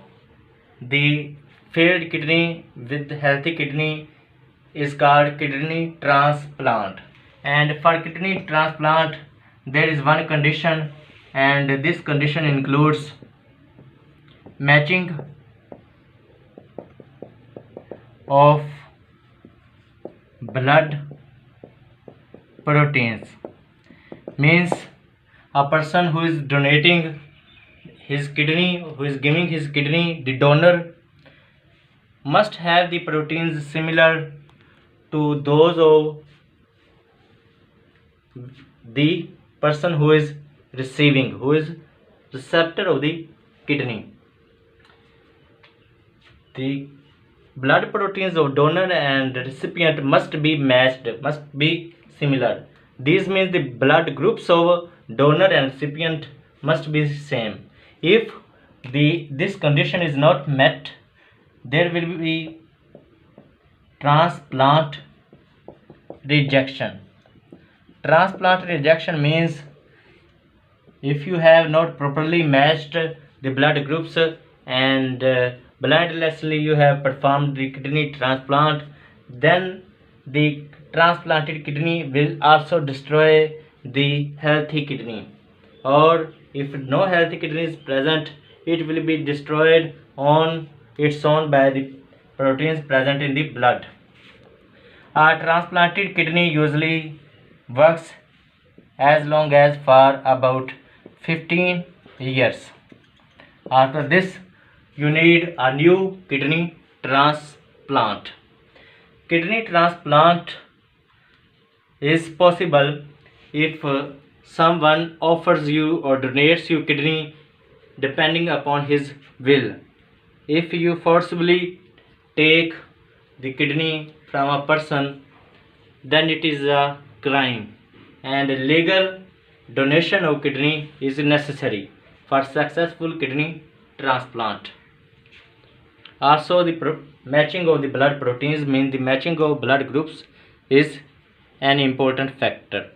Speaker 1: the failed kidney with healthy kidney is called kidney transplant. And for kidney transplant, there is one condition, and this condition includes matching of blood proteins. Means a person who is donating his kidney, who is giving his kidney, the donor must have the proteins similar to those of the person who is receiving, who is receptor of the kidney. The blood proteins of donor and recipient must be matched, must be similar. This means the blood groups of donor and recipient must be same. If this condition is not met, there will be transplant rejection. Transplant rejection means if you have not properly matched the blood groups and blindlessly you have performed the kidney transplant, then the transplanted kidney will also destroy the healthy kidney, or if no healthy kidney is present, it will be destroyed on its own by the proteins present in the blood. A transplanted kidney usually works as long as for about 15 years. After this, you need a new kidney transplant. Kidney transplant is possible if someone offers you or donates you kidney depending upon his will. If you forcibly take the kidney from a person, then it is a crime, and legal donation of kidney is necessary for successful kidney transplant. Also, the matching of the blood proteins means the matching of blood groups is an important factor.